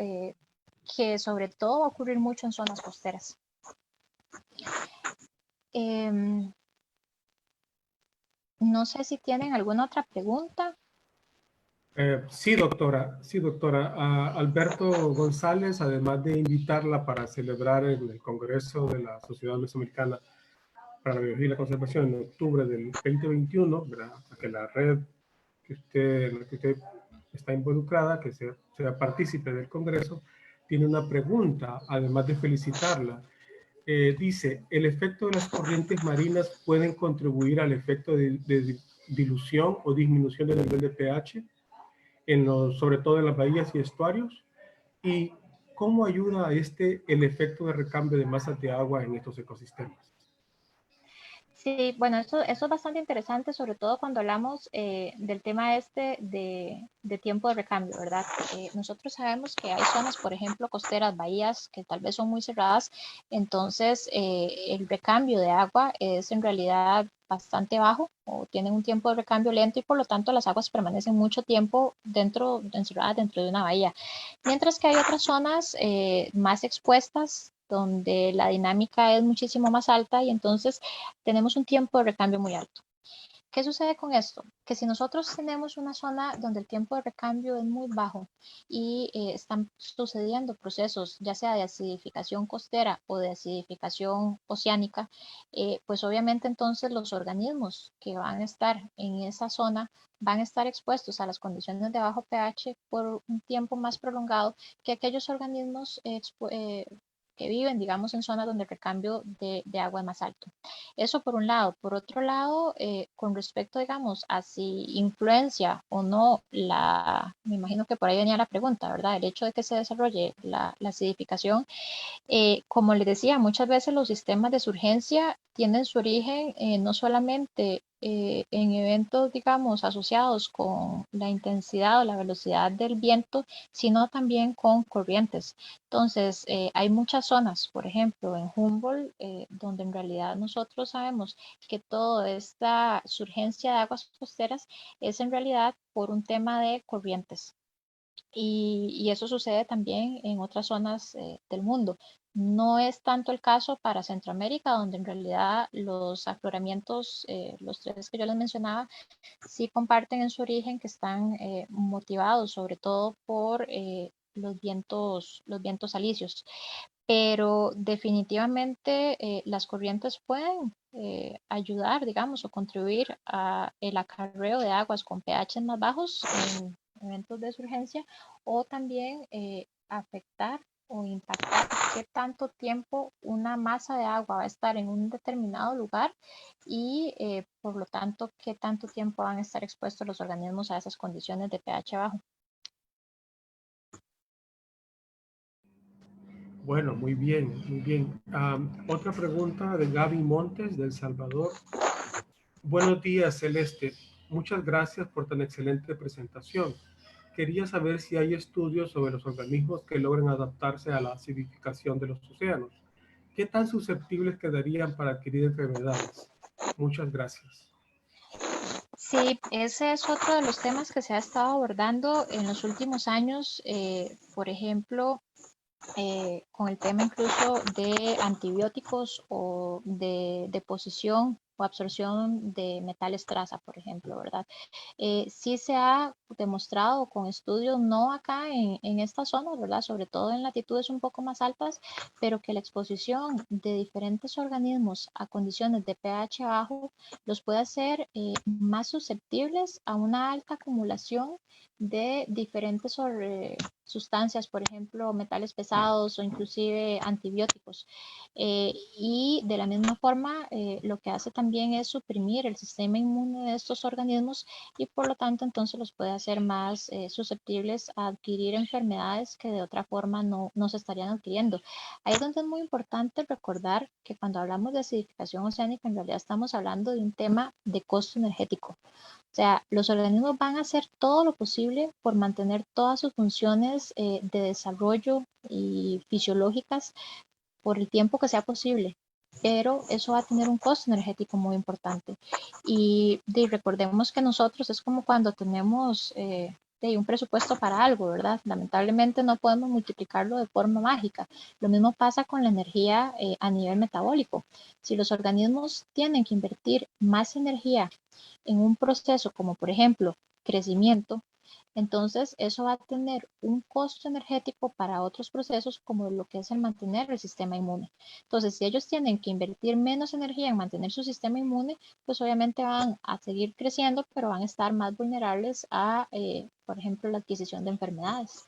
[SPEAKER 2] que sobre todo va a ocurrir mucho en zonas costeras. No sé si tienen alguna otra pregunta.
[SPEAKER 3] Sí, doctora. Sí, doctora. Alberto González, además de invitarla para celebrar el Congreso de la Sociedad Mesoamericana para la Biología y la Conservación en octubre del 2021, ¿verdad? A que la red en la que usted está involucrada, que sea partícipe del Congreso, tiene una pregunta, además de felicitarla. Dice, ¿el efecto de las corrientes marinas pueden contribuir al efecto de dilución o disminución del nivel de pH? Sobre todo en las bahías y estuarios, y cómo ayuda a el efecto de recambio de masas de agua en estos ecosistemas.
[SPEAKER 2] Sí, bueno, eso es bastante interesante, sobre todo cuando hablamos del tema de tiempo de recambio, ¿verdad? Nosotros sabemos que hay zonas, por ejemplo, costeras, bahías, que tal vez son muy cerradas, entonces el recambio de agua es en realidad bastante bajo o tienen un tiempo de recambio lento y por lo tanto las aguas permanecen mucho tiempo encerradas dentro de una bahía. Mientras que hay otras zonas más expuestas donde la dinámica es muchísimo más alta y entonces tenemos un tiempo de recambio muy alto. ¿Qué sucede con esto? Que si nosotros tenemos una zona donde el tiempo de recambio es muy bajo y están sucediendo procesos ya sea de acidificación costera o de acidificación oceánica, pues obviamente entonces los organismos que van a estar en esa zona van a estar expuestos a las condiciones de bajo pH por un tiempo más prolongado que aquellos organismos que viven, digamos, en zonas donde el recambio de agua es más alto. Eso por un lado. Por otro lado, con respecto, digamos, a si influencia o no me imagino que por ahí venía la pregunta, ¿verdad? El hecho de que se desarrolle la acidificación, como les decía, muchas veces los sistemas de surgencia tienen su origen no solamente en eventos, digamos, asociados con la intensidad o la velocidad del viento, sino también con corrientes. Entonces, hay muchas zonas, por ejemplo, en Humboldt, donde en realidad nosotros sabemos que toda esta surgencia de aguas costeras es en realidad por un tema de corrientes. Y eso sucede también en otras zonas del mundo. No es tanto el caso para Centroamérica, donde en realidad los afloramientos, los tres que yo les mencionaba, sí comparten en su origen que están motivados sobre todo por los vientos alisios. Pero definitivamente las corrientes pueden ayudar, digamos, o contribuir a el acarreo de aguas con pH más bajos en eventos de surgencia o también afectar o impactar qué tanto tiempo una masa de agua va a estar en un determinado lugar y por lo tanto qué tanto tiempo van a estar expuestos los organismos a esas condiciones de pH bajo.
[SPEAKER 3] Bueno, muy bien, muy bien. Otra pregunta de Gaby Montes, de El Salvador. Buenos días, Celeste. Muchas gracias por tan excelente presentación. Quería saber si hay estudios sobre los organismos que logran adaptarse a la acidificación de los océanos. ¿Qué tan susceptibles quedarían para adquirir enfermedades? Muchas gracias.
[SPEAKER 2] Sí, ese es otro de los temas que se ha estado abordando en los últimos años. Por ejemplo, con el tema incluso de antibióticos o de deposición o absorción de metales traza, por ejemplo, ¿verdad? Sí se ha demostrado con estudios, no acá en estas zonas, ¿verdad? Sobre todo en latitudes un poco más altas, pero que la exposición de diferentes organismos a condiciones de pH bajo los puede hacer más susceptibles a una alta acumulación de diferentes sustancias, por ejemplo, metales pesados o inclusive antibióticos. Y de la misma forma, lo que hace también es suprimir el sistema inmune de estos organismos y por lo tanto entonces los puede hacer más susceptibles a adquirir enfermedades que de otra forma no se estarían adquiriendo. Ahí es donde es muy importante recordar que cuando hablamos de acidificación oceánica en realidad estamos hablando de un tema de costo energético. O sea, los organismos van a hacer todo lo posible por mantener todas sus funciones de desarrollo y fisiológicas por el tiempo que sea posible, pero eso va a tener un costo energético muy importante. Y recordemos que nosotros es como cuando tenemos un presupuesto para algo, ¿verdad? Lamentablemente no podemos multiplicarlo de forma mágica. Lo mismo pasa con la energía a nivel metabólico. Si los organismos tienen que invertir más energía en un proceso como por ejemplo crecimiento, entonces eso va a tener un costo energético para otros procesos como lo que es el mantener el sistema inmune. Entonces, si ellos tienen que invertir menos energía en mantener su sistema inmune, pues obviamente van a seguir creciendo, pero van a estar más vulnerables a, por ejemplo, la adquisición de enfermedades.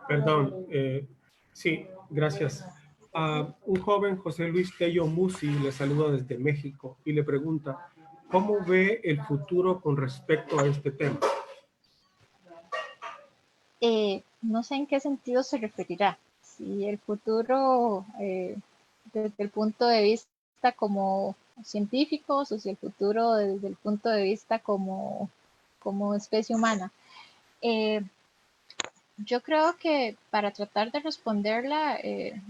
[SPEAKER 3] Perdón, sí, gracias. Un joven, José Luis Tello Musi, le saluda desde México y le pregunta, ¿cómo ve el futuro con respecto a este tema?
[SPEAKER 2] no sé en qué sentido se referirá. Si el futuro, desde el punto de vista como científicos, o si el futuro desde el punto de vista como especie humana. Eh, yo creo que para tratar de responderla,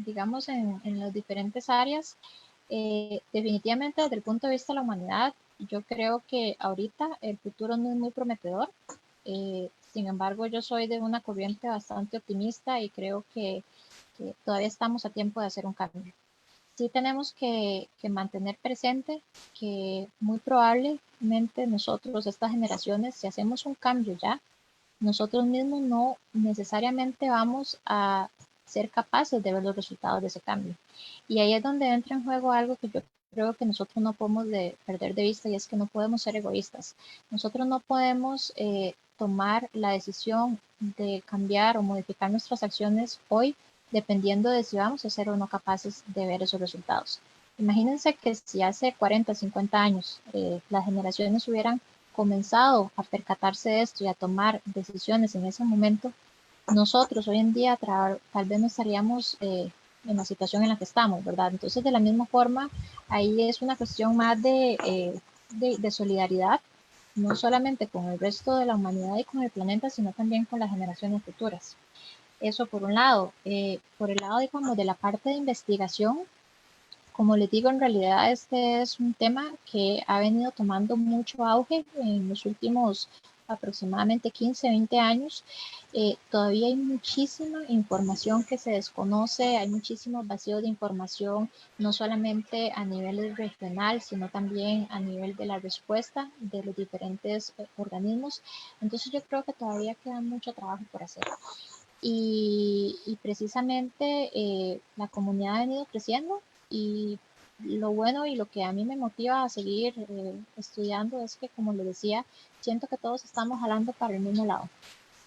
[SPEAKER 2] digamos, en las diferentes áreas, definitivamente desde el punto de vista de la humanidad, yo creo que ahorita el futuro no es muy prometedor. Sin embargo, yo soy de una corriente bastante optimista y creo que todavía estamos a tiempo de hacer un cambio. Sí tenemos que mantener presente que muy probablemente nosotros, estas generaciones, si hacemos un cambio ya, nosotros mismos no necesariamente vamos a ser capaces de ver los resultados de ese cambio. Y ahí es donde entra en juego algo que yo creo que nosotros no podemos perder de vista, y es que no podemos ser egoístas. Nosotros no podemos tomar la decisión de cambiar o modificar nuestras acciones hoy dependiendo de si vamos a ser o no capaces de ver esos resultados. Imagínense que si hace 40, 50 años las generaciones hubieran comenzado a percatarse de esto y a tomar decisiones en ese momento, nosotros hoy en día tal vez no estaríamos en la situación en la que estamos, ¿verdad? Entonces, de la misma forma, ahí es una cuestión más de solidaridad, no solamente con el resto de la humanidad y con el planeta, sino también con las generaciones futuras. Eso por un lado. Por el lado, digamos, de la parte de investigación, como les digo, en realidad este es un tema que ha venido tomando mucho auge en los últimos aproximadamente 15, 20 años. Todavía hay muchísima información que se desconoce, hay muchísimos vacíos de información, no solamente a nivel regional, sino también a nivel de la respuesta de los diferentes organismos. Entonces yo creo que todavía queda mucho trabajo por hacer. Y precisamente la comunidad ha venido creciendo, y lo bueno y lo que a mí me motiva a seguir estudiando es que, como les decía, siento que todos estamos jalando para el mismo lado,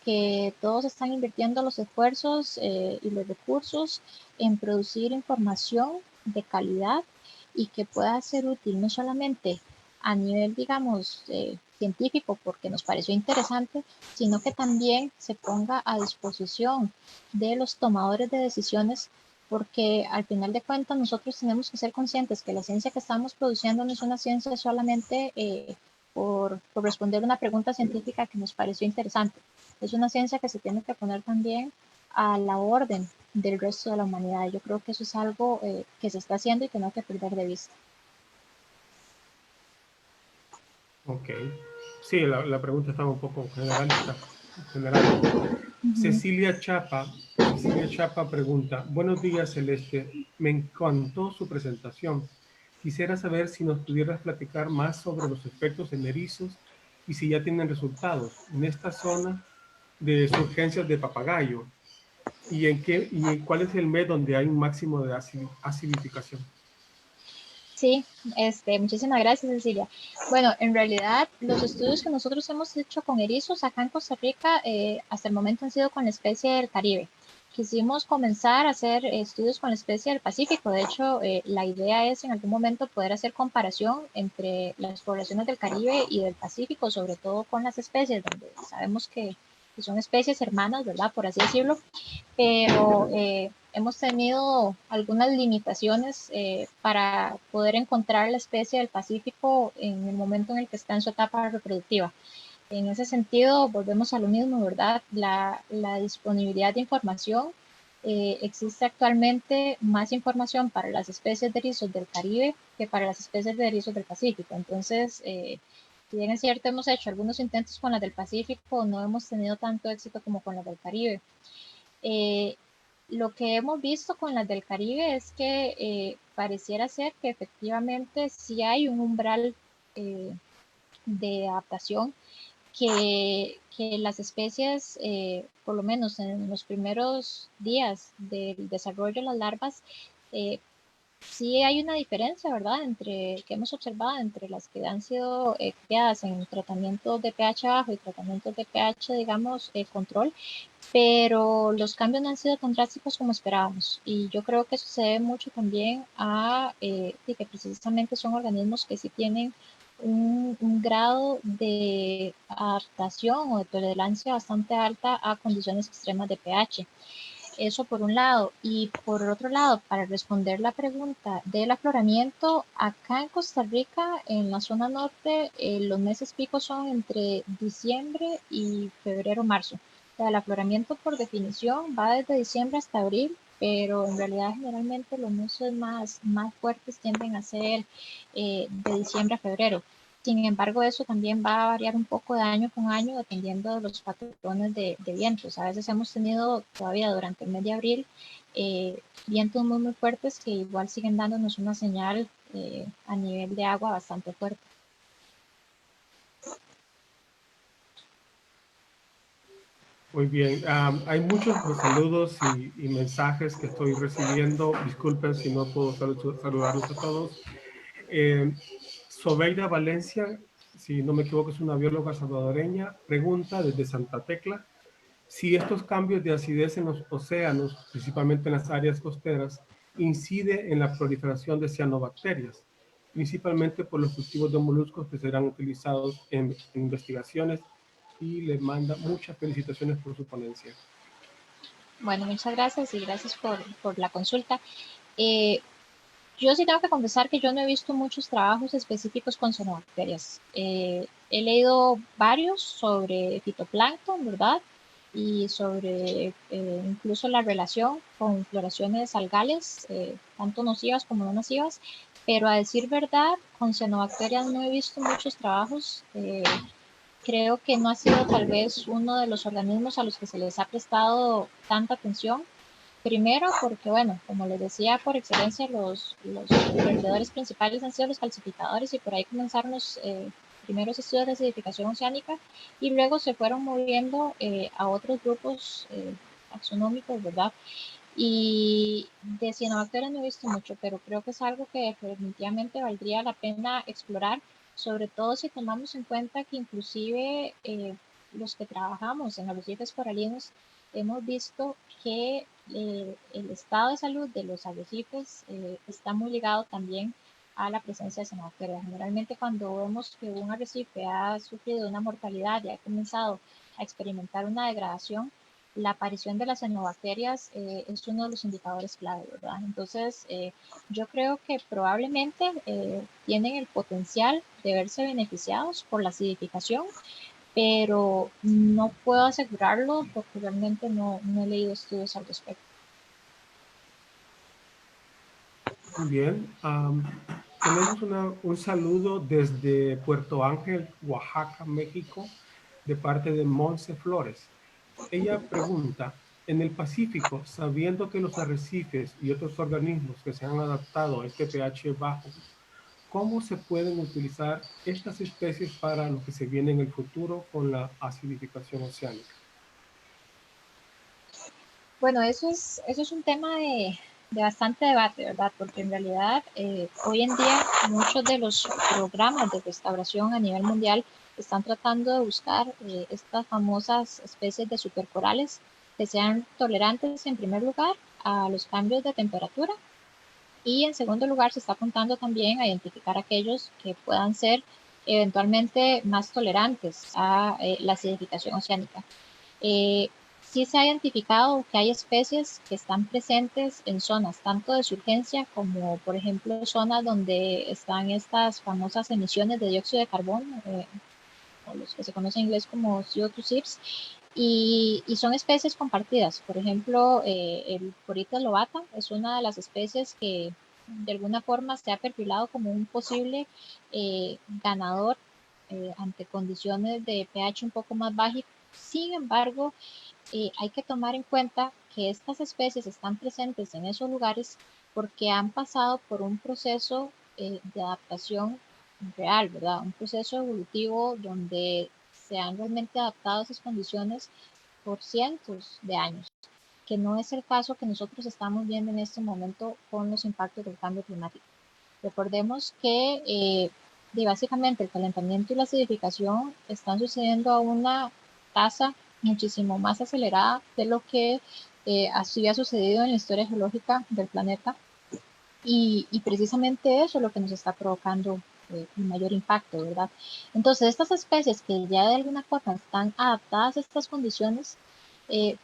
[SPEAKER 2] que todos están invirtiendo los esfuerzos y los recursos en producir información de calidad y que pueda ser útil no solamente a nivel, digamos, científico, porque nos pareció interesante, sino que también se ponga a disposición de los tomadores de decisiones, porque al final de cuentas nosotros tenemos que ser conscientes que la ciencia que estamos produciendo no es una ciencia solamente por responder una pregunta científica que nos pareció interesante. Es una ciencia que se tiene que poner también a la orden del resto de la humanidad. Yo creo que eso es algo que se está haciendo y que no hay que perder de vista.
[SPEAKER 3] Ok. Sí, la pregunta estaba un poco generalista. General. Cecilia Chapa pregunta: buenos días, Celeste. Me encantó su presentación. Quisiera saber si nos pudieras platicar más sobre los efectos en erizos y si ya tienen resultados en esta zona de surgencias de papagayo, y cuál es el mes donde hay un máximo de acidificación.
[SPEAKER 2] Sí, muchísimas gracias, Cecilia. Bueno, en realidad los estudios que nosotros hemos hecho con erizos acá en Costa Rica hasta el momento han sido con la especie del Caribe. Quisimos comenzar a hacer estudios con la especie del Pacífico. De hecho, la idea es en algún momento poder hacer comparación entre las poblaciones del Caribe y del Pacífico, sobre todo con las especies, donde sabemos que son especies hermanas, ¿verdad? Por así decirlo, pero hemos tenido algunas limitaciones para poder encontrar la especie del Pacífico en el momento en el que está en su etapa reproductiva. En ese sentido, volvemos a lo mismo, ¿verdad? La disponibilidad de información. Existe actualmente más información para las especies de erizos del Caribe que para las especies de erizos del Pacífico. Entonces, si bien es cierto, hemos hecho algunos intentos con las del Pacífico, no hemos tenido tanto éxito como con las del Caribe. Lo que hemos visto con las del Caribe es que pareciera ser que efectivamente sí hay un umbral de adaptación, que las especies, por lo menos en los primeros días del desarrollo de las larvas, sí hay una diferencia, ¿verdad?, que hemos observado entre las que han sido criadas en tratamientos de pH bajo y tratamientos de pH, digamos, control, pero los cambios no han sido tan drásticos como esperábamos, y yo creo que eso se debe mucho también a que precisamente son organismos que sí tienen un grado de adaptación o de tolerancia bastante alta a condiciones extremas de pH. Eso por un lado. Y por otro lado, para responder la pregunta del afloramiento, acá en Costa Rica, en la zona norte, los meses picos son entre diciembre y febrero, marzo. O sea, el afloramiento por definición va desde diciembre hasta abril, pero en realidad generalmente los meses más fuertes tienden a ser de diciembre a febrero. Sin embargo, eso también va a variar un poco de año con año dependiendo de los patrones de vientos. A veces hemos tenido todavía durante el mes de abril vientos muy fuertes que igual siguen dándonos una señal a nivel de agua bastante fuerte.
[SPEAKER 3] Muy bien, hay muchos saludos y mensajes que estoy recibiendo. Disculpen si no puedo saludarlos a todos. Sobeida Valencia, si no me equivoco, es una bióloga salvadoreña, pregunta desde Santa Tecla si estos cambios de acidez en los océanos, principalmente en las áreas costeras, incide en la proliferación de cianobacterias, principalmente por los cultivos de moluscos que serán utilizados en investigaciones, y le manda muchas felicitaciones por su ponencia.
[SPEAKER 2] Bueno, muchas gracias y gracias por la consulta. Yo sí tengo que confesar que yo no he visto muchos trabajos específicos con cianobacterias. He leído varios sobre fitoplancton, ¿verdad? Y sobre incluso la relación con floraciones algales, tanto nocivas como no nocivas. Pero a decir verdad, con cianobacterias no he visto muchos trabajos. Creo que no ha sido tal vez uno de los organismos a los que se les ha prestado tanta atención. Primero, porque, bueno, como les decía, por excelencia, los perdedores principales han sido los calcificadores y por ahí comenzaron los primeros estudios de acidificación oceánica y luego se fueron moviendo a otros grupos taxonómicos, ¿verdad? Y de cianobacterias no he visto mucho, pero creo que es algo que definitivamente valdría la pena explorar, sobre todo si tomamos en cuenta que inclusive los que trabajamos en arrecifes coralinos hemos visto que el estado de salud de los arrecifes está muy ligado también a la presencia de cianobacterias. Generalmente cuando vemos que un arrecife ha sufrido una mortalidad y ha comenzado a experimentar una degradación, la aparición de las cianobacterias es uno de los indicadores clave, ¿verdad? Entonces, yo creo que probablemente tienen el potencial de verse beneficiados por la acidificación, pero no puedo asegurarlo porque realmente no he leído estudios al respecto.
[SPEAKER 3] Muy bien, tenemos un saludo desde Puerto Ángel, Oaxaca, México, de parte de Monse Flores. Ella pregunta, en el Pacífico, sabiendo que los arrecifes y otros organismos que se han adaptado a este pH bajo, ¿cómo se pueden utilizar estas especies para lo que se viene en el futuro con la acidificación oceánica?
[SPEAKER 2] Bueno, eso es un tema de bastante debate, ¿verdad? Porque en realidad hoy en día muchos de los programas de restauración a nivel mundial están tratando de buscar estas famosas especies de supercorales que sean tolerantes en primer lugar a los cambios de temperatura y en segundo lugar se está apuntando también a identificar aquellos que puedan ser eventualmente más tolerantes a la acidificación oceánica. Sí se ha identificado que hay especies que están presentes en zonas tanto de surgencia como, por ejemplo, zonas donde están estas famosas emisiones de dióxido de carbono, o los que se conocen en inglés como CO2 SIPs, y son especies compartidas. Por ejemplo, el Porites lobata es una de las especies que de alguna forma se ha perfilado como un posible ganador ante condiciones de pH un poco más bajas. Sin embargo, hay que tomar en cuenta que estas especies están presentes en esos lugares porque han pasado por un proceso de adaptación real, ¿verdad? Un proceso evolutivo donde se han realmente adaptado a esas condiciones por cientos de años, que no es el caso que nosotros estamos viendo en este momento con los impactos del cambio climático. Recordemos que básicamente el calentamiento y la acidificación están sucediendo a una tasa muchísimo más acelerada de lo que así ha sucedido en la historia geológica del planeta y precisamente eso es lo que nos está provocando el mayor impacto, ¿verdad? Entonces, estas especies que ya de alguna forma están adaptadas a estas condiciones,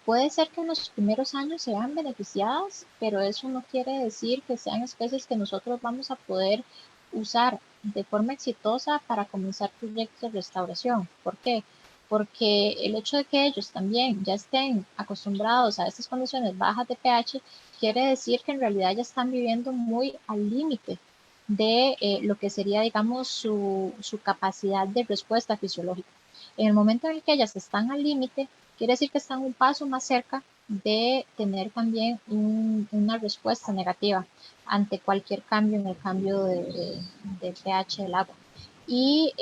[SPEAKER 2] puede ser que en los primeros años se vean beneficiadas, pero eso no quiere decir que sean especies que nosotros vamos a poder usar de forma exitosa para comenzar proyectos de restauración. ¿Por qué? Porque el hecho de que ellos también ya estén acostumbrados a estas condiciones bajas de pH, quiere decir que en realidad ya están viviendo muy al límite de lo que sería, digamos, su capacidad de respuesta fisiológica. En el momento en el que ellas están al límite, quiere decir que están un paso más cerca de tener también una respuesta negativa ante cualquier cambio en el cambio de pH del agua. Y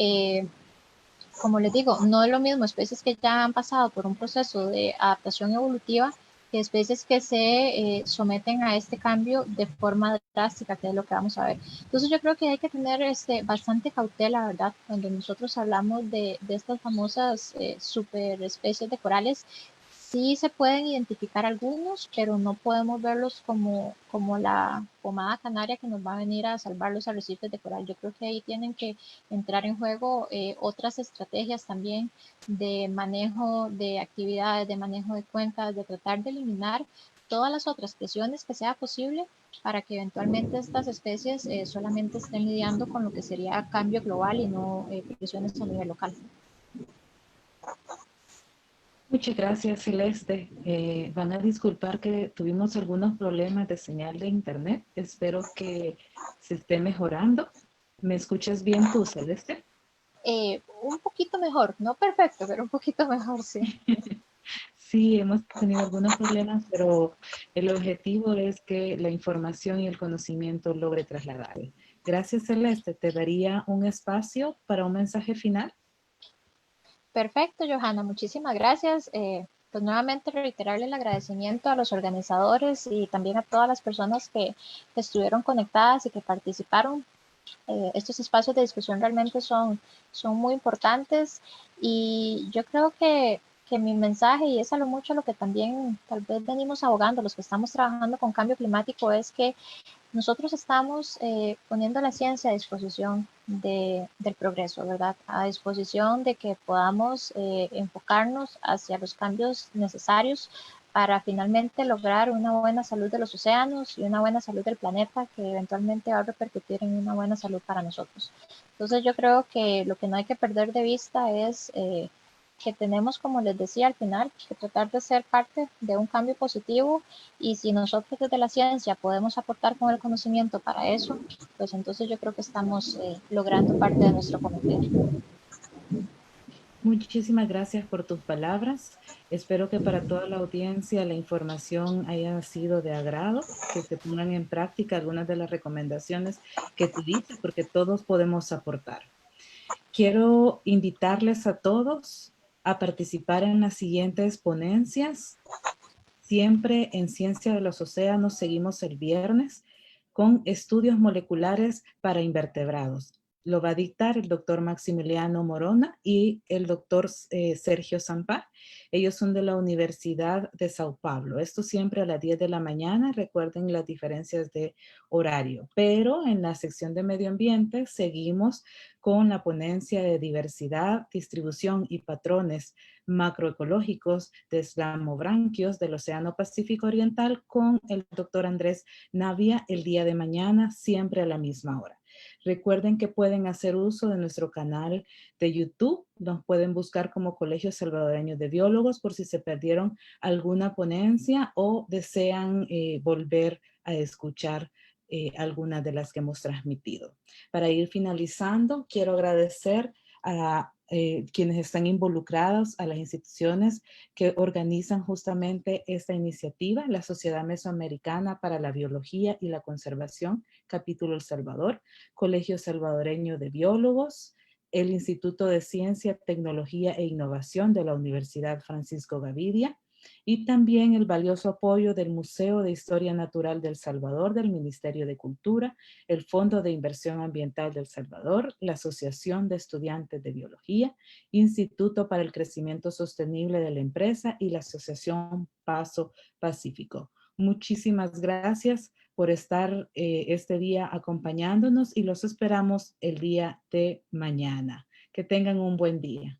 [SPEAKER 2] como les digo, no es lo mismo especies que ya han pasado por un proceso de adaptación evolutiva que especies que se someten a este cambio de forma drástica, que es lo que vamos a ver. Entonces yo creo que hay que tener bastante cautela, ¿verdad? Cuando nosotros hablamos de estas famosas superespecies de corales, sí se pueden identificar algunos, pero no podemos verlos como la pomada canaria que nos va a venir a salvar los arrecifes de coral. Yo creo que ahí tienen que entrar en juego otras estrategias también de manejo de actividades, de manejo de cuencas, de tratar de eliminar todas las otras presiones que sea posible para que eventualmente estas especies solamente estén lidiando con lo que sería cambio global y no presiones a nivel local.
[SPEAKER 1] Muchas gracias, Celeste. Van a disculpar que tuvimos algunos problemas de señal de internet. Espero que se esté mejorando. ¿Me escuchas bien tú, Celeste?
[SPEAKER 2] Un poquito mejor, no perfecto, pero un poquito mejor, sí.
[SPEAKER 1] Sí, hemos tenido algunos problemas, pero el objetivo es que la información y el conocimiento logre trasladar. Gracias, Celeste. Te daría un espacio para un mensaje final.
[SPEAKER 2] Perfecto, Johanna, muchísimas gracias. Pues nuevamente reiterarle el agradecimiento a los organizadores y también a todas las personas que estuvieron conectadas y que participaron. Estos espacios de discusión realmente son muy importantes y yo creo que mi mensaje, y es a lo mucho lo que también tal vez venimos abogando, los que estamos trabajando con cambio climático, es que nosotros estamos poniendo la ciencia a disposición del progreso, ¿verdad? A disposición de que podamos enfocarnos hacia los cambios necesarios para finalmente lograr una buena salud de los océanos y una buena salud del planeta que eventualmente va a repercutir en una buena salud para nosotros. Entonces yo creo que lo que no hay que perder de vista es que tenemos, como les decía al final, que tratar de ser parte de un cambio positivo, y si nosotros desde la ciencia podemos aportar con el conocimiento para eso, pues entonces yo creo que estamos logrando parte de nuestro cometido.
[SPEAKER 1] Muchísimas gracias por tus palabras. Espero que para toda la audiencia la información haya sido de agrado, que se pongan en práctica algunas de las recomendaciones que tú dices, porque todos podemos aportar. Quiero invitarles a todos a participar en las siguientes ponencias. Siempre en Ciencia de los Océanos seguimos el viernes con estudios moleculares para invertebrados. Lo va a dictar el doctor Maximiliano Morona y el doctor Sergio Zampá. Ellos son de la Universidad de Sao Paulo. Esto siempre a las 10 de la mañana. Recuerden las diferencias de horario. Pero en la sección de medio ambiente seguimos con la ponencia de diversidad, distribución y patrones macroecológicos de eslamobranquios del Océano Pacífico Oriental con el doctor Andrés Navia el día de mañana, siempre a la misma hora. Recuerden que pueden hacer uso de nuestro canal de YouTube. Nos pueden buscar como Colegio Salvadoreño de Biólogos por si se perdieron alguna ponencia o desean volver a escuchar algunas de las que hemos transmitido. Para ir finalizando, quiero agradecer a quienes están involucrados, a las instituciones que organizan justamente esta iniciativa, la Sociedad Mesoamericana para la Biología y la Conservación, capítulo El Salvador, Colegio Salvadoreño de Biólogos, el Instituto de Ciencia, Tecnología e Innovación de la Universidad Francisco Gavidia, y también el valioso apoyo del Museo de Historia Natural del Salvador, del Ministerio de Cultura, el Fondo de Inversión Ambiental del Salvador, la Asociación de Estudiantes de Biología, Instituto para el Crecimiento Sostenible de la Empresa y la Asociación Paso Pacífico. Muchísimas gracias por estar este día acompañándonos y los esperamos el día de mañana. Que tengan un buen día.